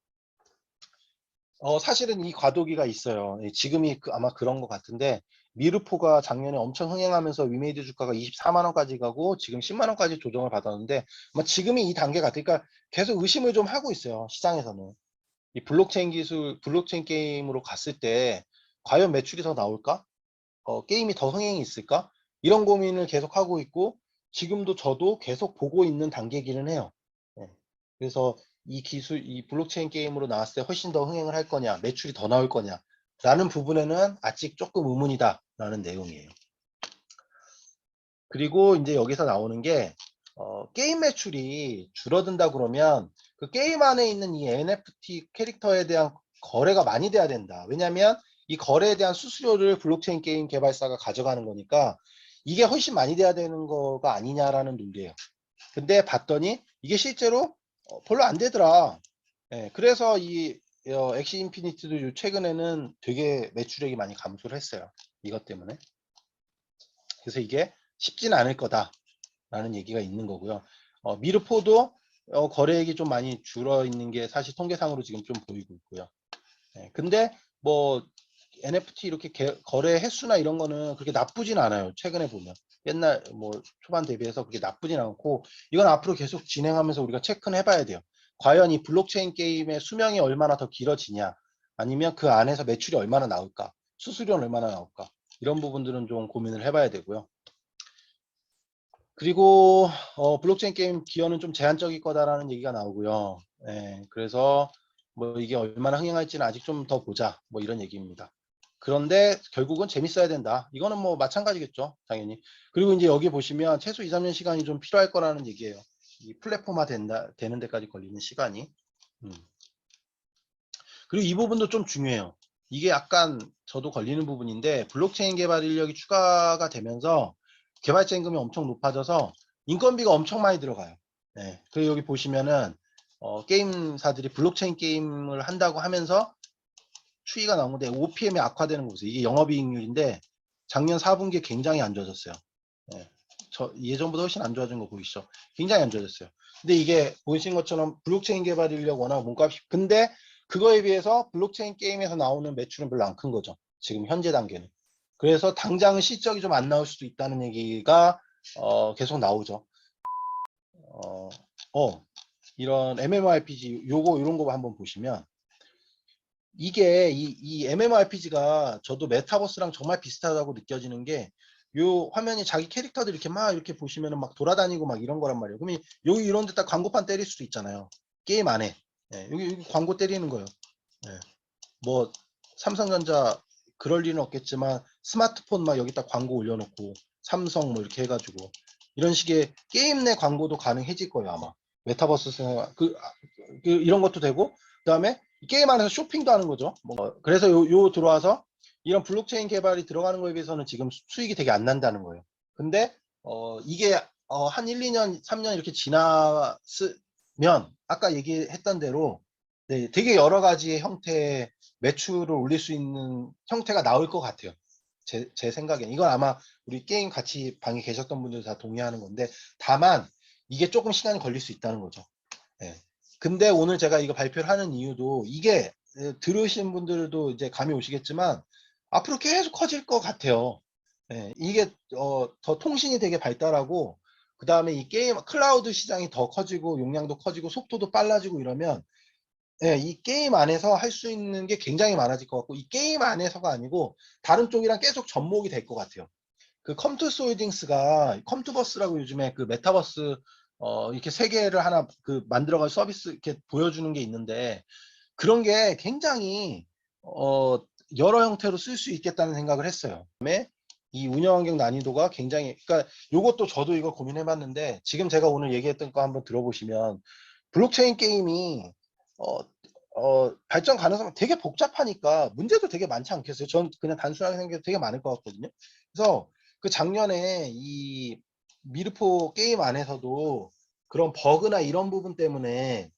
사실은 이 과도기가 있어요. 지금이 아마 그런 것 같은데, 미르포가 작년에 엄청 흥행하면서 위메이드 주가가 24만 원까지 가고 지금 10만 원까지 조정을 받았는데 아마 지금이 이 단계 같으니까 계속 의심을 좀 하고 있어요. 시장에서는. 이 블록체인 기술, 블록체인 게임으로 갔을 때 과연 매출이 더 나올까? 게임이 더 흥행이 있을까? 이런 고민을 계속 하고 있고 지금도 저도 계속 보고 있는 단계기는 해요. 네. 그래서 이 기술, 이 블록체인 게임으로 나왔을 때 훨씬 더 흥행을 할 거냐, 매출이 더 나올 거냐 라는 부분에는 아직 조금 의문이다 라는 내용이에요. 그리고 이제 여기서 나오는 게 게임 매출이 줄어든다 그러면 그 게임 안에 있는 이 NFT 캐릭터에 대한 거래가 많이 돼야 된다. 왜냐하면 이 거래에 대한 수수료를 블록체인 게임 개발사가 가져가는 거니까 이게 훨씬 많이 돼야 되는 거가 아니냐라는 논리예요. 근데 봤더니 이게 실제로 별로 안 되더라. 예, 그래서 이 엑시 인피니티도 최근에는 되게 매출액이 많이 감소를 했어요. 이것 때문에. 그래서 이게 쉽지는 않을 거다라는 얘기가 있는 거고요. 미르포도 거래액이 좀 많이 줄어 있는 게 사실 통계상으로 지금 좀 보이고 있고요. 네, 근데 뭐 NFT 이렇게 거래 횟수나 이런 거는 그렇게 나쁘진 않아요. 최근에 보면 옛날 뭐 초반 대비해서 그렇게 나쁘진 않고 이건 앞으로 계속 진행하면서 우리가 체크는 해봐야 돼요. 과연 이 블록체인 게임의 수명이 얼마나 더 길어지냐 아니면 그 안에서 매출이 얼마나 나올까 수수료는 얼마나 나올까 이런 부분들은 좀 고민을 해봐야 되고요. 그리고 블록체인 게임 기여는 좀 제한적일 거다라는 얘기가 나오고요. 예, 그래서 뭐 이게 얼마나 흥행할지는 아직 좀 더 보자 뭐 이런 얘기입니다. 그런데 결국은 재밌어야 된다. 이거는 뭐 마찬가지겠죠. 당연히. 그리고 이제 여기 보시면 최소 2, 3년 시간이 좀 필요할 거라는 얘기예요. 이 플랫폼화 되는 데까지 걸리는 시간이. 그리고 이 부분도 좀 중요해요. 이게 약간 저도 걸리는 부분인데 블록체인 개발 인력이 추가가 되면서 개발자 임금이 엄청 높아져서 인건비가 엄청 많이 들어가요. 네. 그리고 여기 보시면은 게임사들이 블록체인 게임을 한다고 하면서 추이가 나오는데 OPM이 악화되는 거 보세요. 이게 영업이익률인데 작년 4분기에 굉장히 안 좋아졌어요. 네. 예전보다 훨씬 안 좋아진 거 보이시죠? 굉장히 안 좋아졌어요. 근데 이게 보신 것처럼 블록체인 개발 인력 워낙 몸값이 근데 그거에 비해서 블록체인 게임에서 나오는 매출은 별로 안 큰 거죠. 지금 현재 단계는. 그래서 당장은 실적이 좀 안 나올 수도 있다는 얘기가 계속 나오죠. 어, 이런 MMORPG 요거 이런 거 한번 보시면 이게 이 MMORPG가 저도 메타버스랑 정말 비슷하다고 느껴지는 게 요 화면이 자기 캐릭터들 이렇게 막 이렇게 보시면은 막 돌아다니고 막 이런 거란 말이에요. 그러면 여기 이런 데다 광고판 때릴 수도 있잖아요. 게임 안에. 예, 여기 광고 때리는 거예요. 예. 뭐 삼성전자 그럴 리는 없겠지만 스마트폰 막 여기다 광고 올려놓고 삼성 뭐 이렇게 해가지고 이런 식의 게임 내 광고도 가능해질 거예요 아마 메타버스 이런 것도 되고 그다음에 게임 안에서 쇼핑도 하는 거죠. 뭐 그래서 요 들어와서 이런 블록체인 개발이 들어가는 거에 비해서는 지금 수익이 되게 안 난다는 거예요. 근데 이게 한 1, 2년, 3년 이렇게 지났으면 아까 얘기했던 대로 네, 되게 여러 가지의 형태의 매출을 올릴 수 있는 형태가 나올 것 같아요. 제 생각엔. 이건 아마 우리 게임 같이 방에 계셨던 분들 다 동의하는 건데, 다만, 이게 조금 시간이 걸릴 수 있다는 거죠. 예. 근데 오늘 제가 이거 발표를 하는 이유도 이게 들으신 분들도 이제 감이 오시겠지만, 앞으로 계속 커질 것 같아요. 예. 이게 더 통신이 되게 발달하고, 그 다음에 이 게임, 클라우드 시장이 더 커지고, 용량도 커지고, 속도도 빨라지고 이러면, 예, 이 게임 안에서 할 수 있는 게 굉장히 많아질 것 같고 이 게임 안에서가 아니고 다른 쪽이랑 계속 접목이 될 것 같아요. 그 컴투스 홀딩스가 컴투버스라고 요즘에 그 메타버스 이렇게 세 개를 하나 그 만들어가지고 서비스 이렇게 보여주는 게 있는데 그런 게 굉장히 여러 형태로 쓸 수 있겠다는 생각을 했어요. 그다음에 이 운영 환경 난이도가 굉장히 그러니까 요것도 저도 이거 고민해봤는데 지금 제가 오늘 얘기했던 거 한번 들어보시면 블록체인 게임이 어, 발전 가능성이 되게 복잡하니까 문제도 되게 많지 않겠어요? 전 그냥 단순하게 생각해도 되게 많을 것 같거든요. 그래서 그 작년에 이 미르포 게임 안에서도 그런 버그나 이런 부분 때문에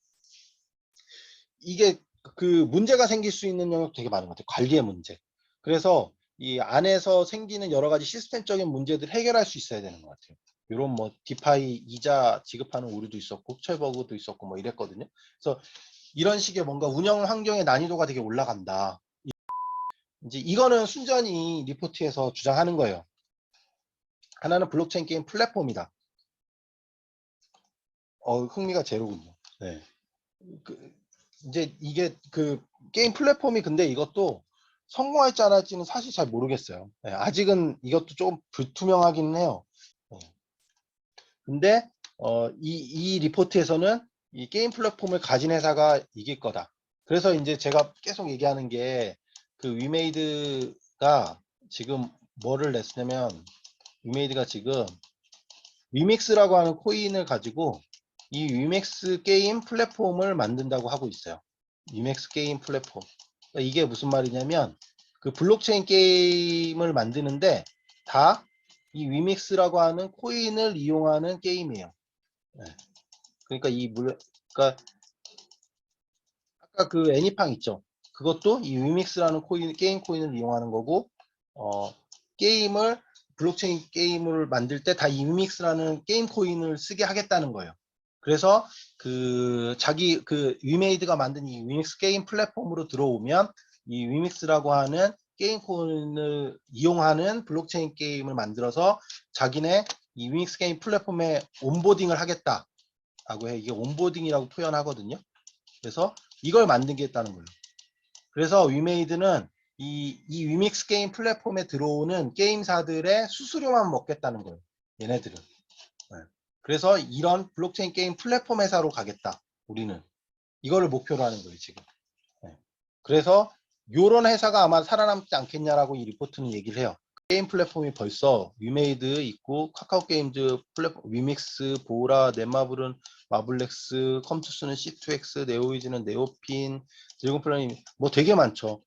이게 그 문제가 생길 수 있는 영역 되게 많은 것 같아요. 관리의 문제. 그래서 이 안에서 생기는 여러 가지 시스템적인 문제들 해결할 수 있어야 되는 것 같아요. 이런 뭐 디파이 이자 지급하는 오류도 있었고 흡철 버그도 있었고 뭐 이랬거든요. 그래서 이런 식의 뭔가 운영 환경의 난이도가 되게 올라간다. 이제 이거는 순전히 리포트에서 주장하는 거예요. 하나는 블록체인 게임 플랫폼이다. 흥미가 제로군요. 네. 이제 이게 그 게임 플랫폼이 근데 이것도 성공할지 안 할지는 사실 잘 모르겠어요. 네, 아직은 이것도 조금 불투명하긴 해요. 근데 이 리포트에서는 이 게임 플랫폼을 가진 회사가 이길 거다. 그래서 이제 제가 계속 얘기하는 게 그 위메이드가 지금 뭐를 냈냐면 위메이드가 지금 위믹스라고 하는 코인을 가지고 이 위맥스 게임 플랫폼을 만든다고 하고 있어요. 위맥스 게임 플랫폼. 그러니까 이게 무슨 말이냐면 그 블록체인 게임을 만드는데 다 이 위믹스라고 하는 코인을 이용하는 게임이에요. 네. 그러니까 그러니까 아까 그 애니팡 있죠. 그것도 이 위믹스라는 게임 코인을 이용하는 거고 게임을 블록체인 게임을 만들 때 다 이 위믹스라는 게임 코인을 쓰게 하겠다는 거예요. 그래서 자기 위메이드가 만든 이 위믹스 게임 플랫폼으로 들어오면 이 위믹스라고 하는 게임 코인을 이용하는 블록체인 게임을 만들어서 자기네 이 위믹스 게임 플랫폼에 온보딩을 하겠다라고 해. 이게 온보딩이라고 표현하거든요. 그래서 이걸 만들겠다는 거예요. 그래서 위메이드는 이 위믹스 게임 플랫폼에 들어오는 게임사들의 수수료만 먹겠다는 거예요. 얘네들은. 네. 그래서 이런 블록체인 게임 플랫폼 회사로 가겠다. 우리는. 이거를 목표로 하는 거예요, 지금. 네. 그래서 요런 회사가 아마 살아남지 않겠냐라고 이 리포트는 얘기를 해요. 게임 플랫폼이 벌써 위메이드 있고 카카오 게임즈 플랫폼 위믹스, 보라, 넷마블은 마블렉스, 컴투스는 C2X, 네오이즈는 네오핀, 드래곤플라이 뭐 되게 많죠.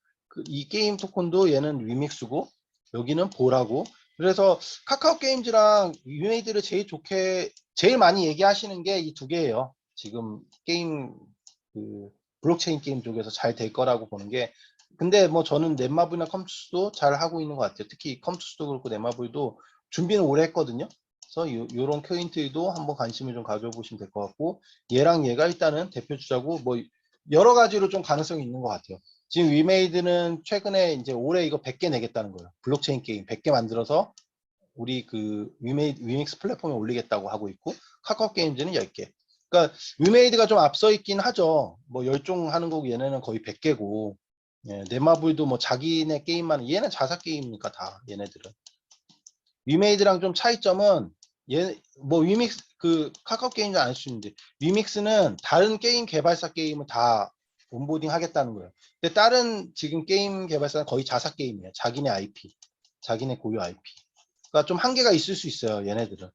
이 게임 토큰도 얘는 위믹스고 여기는 보라고. 그래서 카카오 게임즈랑 위메이드를 제일 많이 얘기하시는 게 이 두 개예요. 지금 게임 블록체인 게임 쪽에서 잘 될 거라고 보는 게 근데 뭐 저는 넷마블이나 컴투스도 잘 하고 있는 것 같아요. 특히 컴투스도 그렇고 넷마블도 준비는 오래 했거든요. 그래서 요런 포인트도 한번 관심을 좀 가져보시면 될 것 같고 얘랑 얘가 일단은 대표 주자고 뭐 여러 가지로 좀 가능성이 있는 것 같아요. 지금 위메이드는 최근에 이제 올해 이거 100개 내겠다는 거예요. 블록체인 게임 100개 만들어서 우리 위믹스 플랫폼에 올리겠다고 하고 있고 카카오 게임즈는 10개. 그러니까 위메이드가 좀 앞서 있긴 하죠. 뭐 열종 하는 거고 얘네는 거의 100개고 넷마블도 뭐 자기네 게임만 얘는 자사 게임이니까 다 얘네들은 위메이드랑 좀 차이점은 뭐 위믹스 카카오 게임도 안 할 수 있는데 위믹스는 다른 게임 개발사 게임을 다 온보딩 하겠다는 거예요. 근데 다른 지금 게임 개발사는 거의 자사 게임이에요. 자기네 IP, 자기네 고유 IP. 그러니까 좀 한계가 있을 수 있어요. 얘네들은.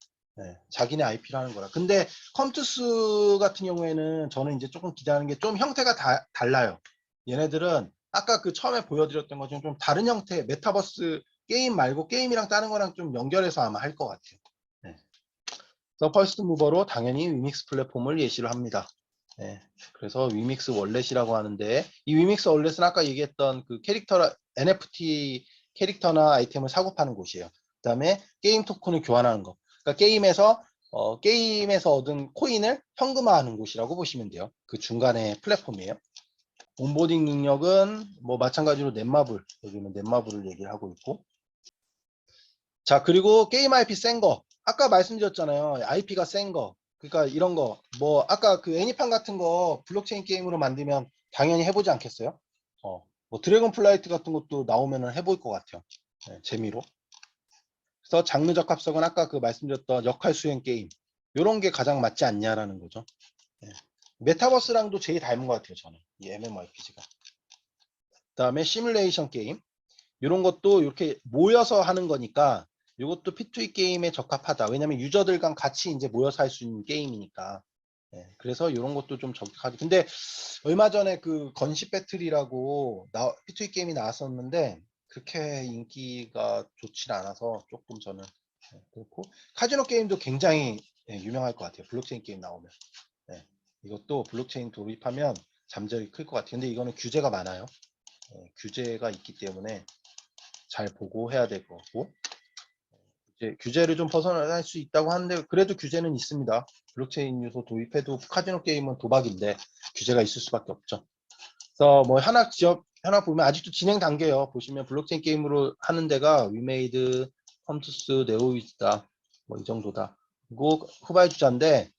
자기네 IP를 하는 거라. 근데 컴투스 같은 경우에는 저는 이제 조금 기대하는 게 좀 형태가 달라요. 얘네들은 아까 처음에 보여드렸던 것처럼 좀 다른 형태, 메타버스 게임 말고 게임이랑 다른 거랑 좀 연결해서 아마 할 것 같아요. 그래서 퍼스트 무버로 당연히 위믹스 플랫폼을 예시를 합니다. 그래서 위믹스 월렛이라고 하는데 이 위믹스 월렛은 아까 얘기했던 그 NFT 캐릭터나 아이템을 사고 파는 곳이에요. 그 다음에 게임 토큰을 교환하는 거. 그러니까 게임에서 얻은 코인을 현금화하는 곳이라고 보시면 돼요. 그 중간에 플랫폼이에요. 온보딩 능력은 뭐 마찬가지로 넷마블, 여기는 넷마블을 얘기를 하고 있고. 자, 그리고 게임 IP 센 거. 아까 말씀드렸잖아요. IP가 센 거. 그러니까 이런 거. 뭐 아까 그 애니팡 같은 거 블록체인 게임으로 만들면 당연히 해보지 않겠어요? 뭐 드래곤 플라이트 같은 것도 나오면 해볼 것 같아요. 재미로. 그래서 장르적 합성은 아까 말씀드렸던 역할 수행 게임. 요런 게 가장 맞지 않냐라는 거죠. 메타버스랑도 제일 닮은 것 같아요. 저는. 이 MMORPG가. 그 다음에 시뮬레이션 게임. 이런 것도 이렇게 모여서 하는 거니까 이것도 P2E 게임에 적합하다. 왜냐면 유저들 간 같이 이제 모여서 할 수 있는 게임이니까. 그래서 이런 것도 좀 적합하죠. 근데 얼마 전에 건십 배틀이라고 P2E 게임이 나왔었는데 그렇게 인기가 좋지 않아서 조금 저는 그렇고 카지노 게임도 굉장히 유명할 것 같아요. 블록체인 게임 나오면. 이것도 블록체인 도입하면 잠재력이 클 것 같아요. 근데 이거는 규제가 많아요. 규제가 있기 때문에 잘 보고 해야 될 것 같고 이제 규제를 좀 벗어날 수 있다고 하는데 그래도 규제는 있습니다. 블록체인 요소 도입해도 카지노 게임은 도박인데 규제가 있을 수밖에 없죠. 그래서 뭐 하나 하나 보면 아직도 진행 단계예요. 보시면 블록체인 게임으로 하는 데가 위메이드, 컴투스, 네오위즈다. 뭐 이 정도다. 그리고 후발 주자인데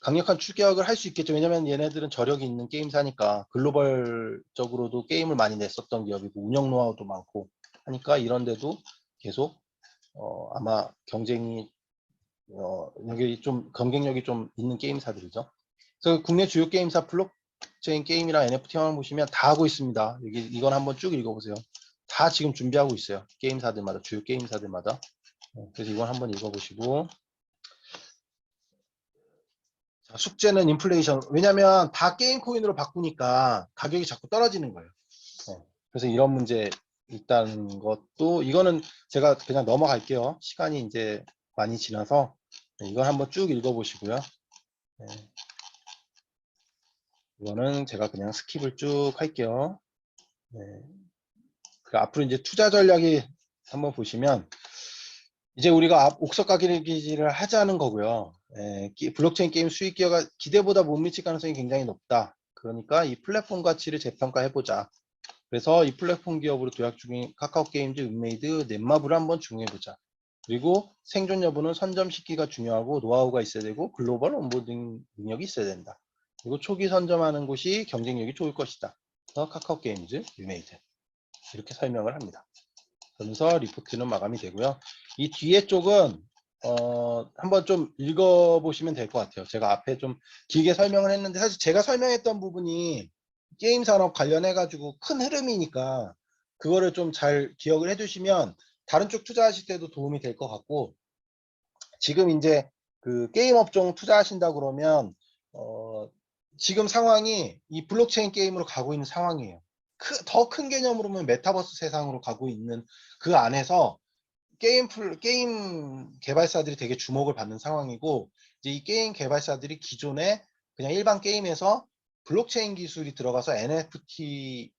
강력한 추격을 할 수 있겠죠. 왜냐면 얘네들은 저력이 있는 게임사니까 글로벌적으로도 게임을 많이 냈었던 기업이고 운영 노하우도 많고 하니까 이런데도 계속 아마 경쟁이 여기 좀 경쟁력이 좀 있는 게임사들이죠. 그래서 국내 주요 게임사 블록체인 게임이랑 NFT만 보시면 다 하고 있습니다. 여기 이건 한번 쭉 읽어보세요. 다 지금 준비하고 있어요. 게임사들마다 주요 게임사들마다. 그래서 이건 한번 읽어보시고 자, 숙제는 인플레이션. 왜냐면 다 게임 코인으로 바꾸니까 가격이 자꾸 떨어지는 거예요. 그래서 이런 문제 있다는 것도 이거는 제가 그냥 넘어갈게요. 시간이 이제 많이 지나서 이걸 한번 쭉 읽어보시고요. 네, 이거는 제가 그냥 스킵을 쭉 할게요. 네, 그 앞으로 이제 투자 전략이 한번 보시면 이제 우리가 옥석 가기를 하자는 거고요. 블록체인 게임 수익 기여가 기대보다 못 미칠 가능성이 굉장히 높다. 그러니까 이 플랫폼 가치를 재평가해보자. 그래서 이 플랫폼 기업으로 도약 중인 카카오 게임즈, 윈메이드, 넷마블을 한번 중요해보자. 그리고 생존 여부는 선점시키기가 중요하고 노하우가 있어야 되고 글로벌 온보딩 능력이 있어야 된다. 그리고 초기 선점하는 곳이 경쟁력이 좋을 것이다. 그래서 카카오 게임즈, 윈메이드 이렇게 설명을 합니다. 그러면서 리포트는 마감이 되고요. 이 뒤에 쪽은 한번 좀 읽어보시면 될 것 같아요. 제가 앞에 좀 길게 설명을 했는데 사실 제가 설명했던 부분이 게임 산업 관련해 가지고 큰 흐름이니까 그거를 좀 잘 기억을 해두시면 다른 쪽 투자하실 때도 도움이 될 것 같고 지금 이제 그 게임 업종 투자하신다 그러면 지금 상황이 이 블록체인 게임으로 가고 있는 상황이에요. 더 큰 개념으로 보면 메타버스 세상으로 가고 있는 그 안에서 게임 개발사들이 되게 주목을 받는 상황이고 이제 이 게임 개발사들이 기존에 그냥 일반 게임에서 블록체인 기술이 들어가서 NFT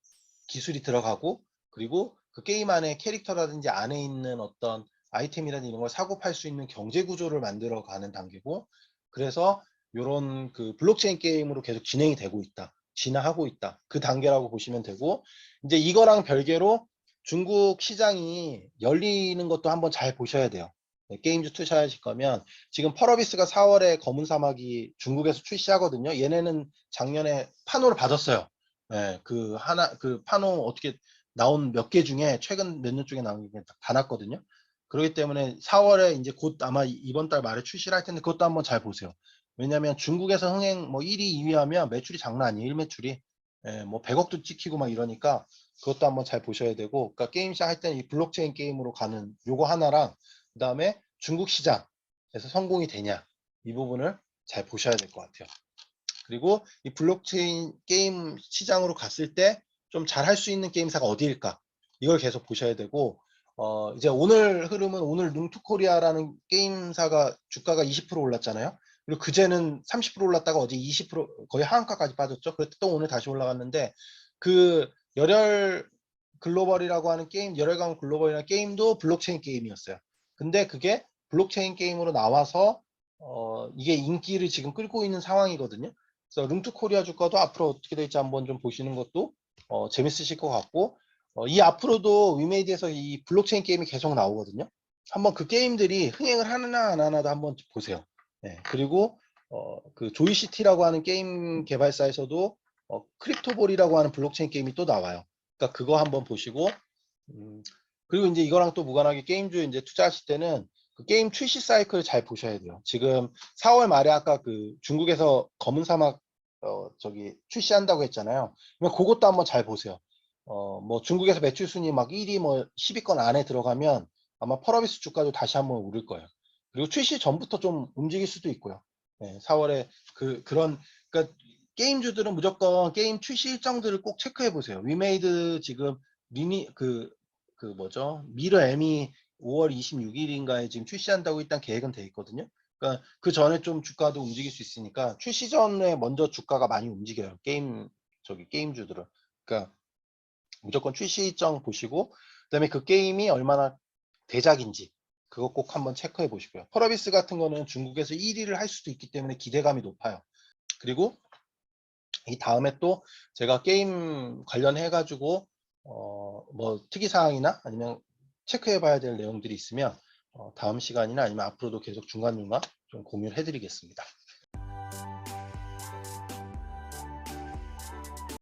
기술이 들어가고 그리고 그 게임 안에 캐릭터라든지 안에 있는 어떤 아이템이라든지 이런 걸 사고 팔 수 있는 경제 구조를 만들어 가는 단계고 그래서 이런 그 블록체인 게임으로 계속 진행이 되고 있다. 진화하고 있다. 그 단계라고 보시면 되고 이제 이거랑 별개로 중국 시장이 열리는 것도 한번 잘 보셔야 돼요. 게임주 투자하실 거면 지금 펄어비스가 4월에 검은 사막이 중국에서 출시하거든요. 얘네는 작년에 판호를 받았어요. 그 판호 어떻게 나온 몇 개 중에 최근 몇 년 중에 나온 게 다 났거든요. 그렇기 때문에 4월에 이제 곧 아마 이번 달 말에 출시를 할 텐데 그것도 한번 잘 보세요. 왜냐면 중국에서 흥행 뭐 1위, 2위 하면 매출이 장난 아니에요. 1매출이. 뭐 100억도 찍히고 막 이러니까 그것도 한번 잘 보셔야 되고 그러니까 게임 시작 할 때는 이 블록체인 게임으로 가는 요거 하나랑 그 다음에 중국 시장에서 성공이 되냐 이 부분을 잘 보셔야 될 것 같아요. 그리고 이 블록체인 게임 시장으로 갔을 때 좀 잘 할 수 있는 게임사가 어디일까 이걸 계속 보셔야 되고 이제 오늘 흐름은 오늘 룽투코리아라는 게임사가 주가가 20% 올랐잖아요. 그리고 그제는 30% 올랐다가 어제 20% 거의 하한가까지 빠졌죠. 그랬더니 또 오늘 다시 올라갔는데 그 열혈 글로벌이라고 하는 게임, 열혈강 글로벌이라는 게임도 블록체인 게임이었어요. 근데 그게 블록체인 게임으로 나와서 이게 인기를 지금 끌고 있는 상황이거든요. 그래서 룽투코리아 주가도 앞으로 어떻게 될지 한번 좀 보시는 것도 재밌으실 것 같고 이 앞으로도 위메이드에서 이 블록체인 게임이 계속 나오거든요. 한번 그 게임들이 흥행을 하나 안 하나도 한번 보세요. 그리고 그 조이시티라고 하는 게임 개발사에서도 크립토볼이라고 하는 블록체인 게임이 또 나와요. 그러니까 그거 한번 보시고 그리고 이제 이거랑 또 무관하게 게임주에 이제 투자하실 때는 그 게임 출시 사이클을 잘 보셔야 돼요. 지금 4월 말에 아까 그 중국에서 검은 사막 저기 출시한다고 했잖아요. 그러면 그것도 한번 잘 보세요. 뭐 중국에서 매출 순위 막 1위 뭐 10위권 안에 들어가면 아마 펄어비스 주가도 다시 한번 오를 거예요. 그리고 출시 전부터 좀 움직일 수도 있고요. 4월에 그런 그러니까 게임주들은 무조건 게임 출시 일정들을 꼭 체크해 보세요. 위메이드 지금 미니 그 뭐죠? 미러 M이 5월 26일인가에 지금 출시한다고 일단 계획은 돼 있거든요. 그러니까 그 전에 좀 주가도 움직일 수 있으니까 출시 전에 먼저 주가가 많이 움직여요. 게임주들은. 그러니까 무조건 출시 일정 보시고 그다음에 그 게임이 얼마나 대작인지 그거 꼭 한번 체크해 보시고요. 펄어비스 같은 거는 중국에서 1위를 할 수도 있기 때문에 기대감이 높아요. 그리고 이 다음에 또 제가 게임 관련해 가지고 뭐 특이사항이나 아니면 체크해 봐야 될 내용들이 있으면 다음 시간이나 아니면 앞으로도 계속 중간중간 좀 공유를 해드리겠습니다.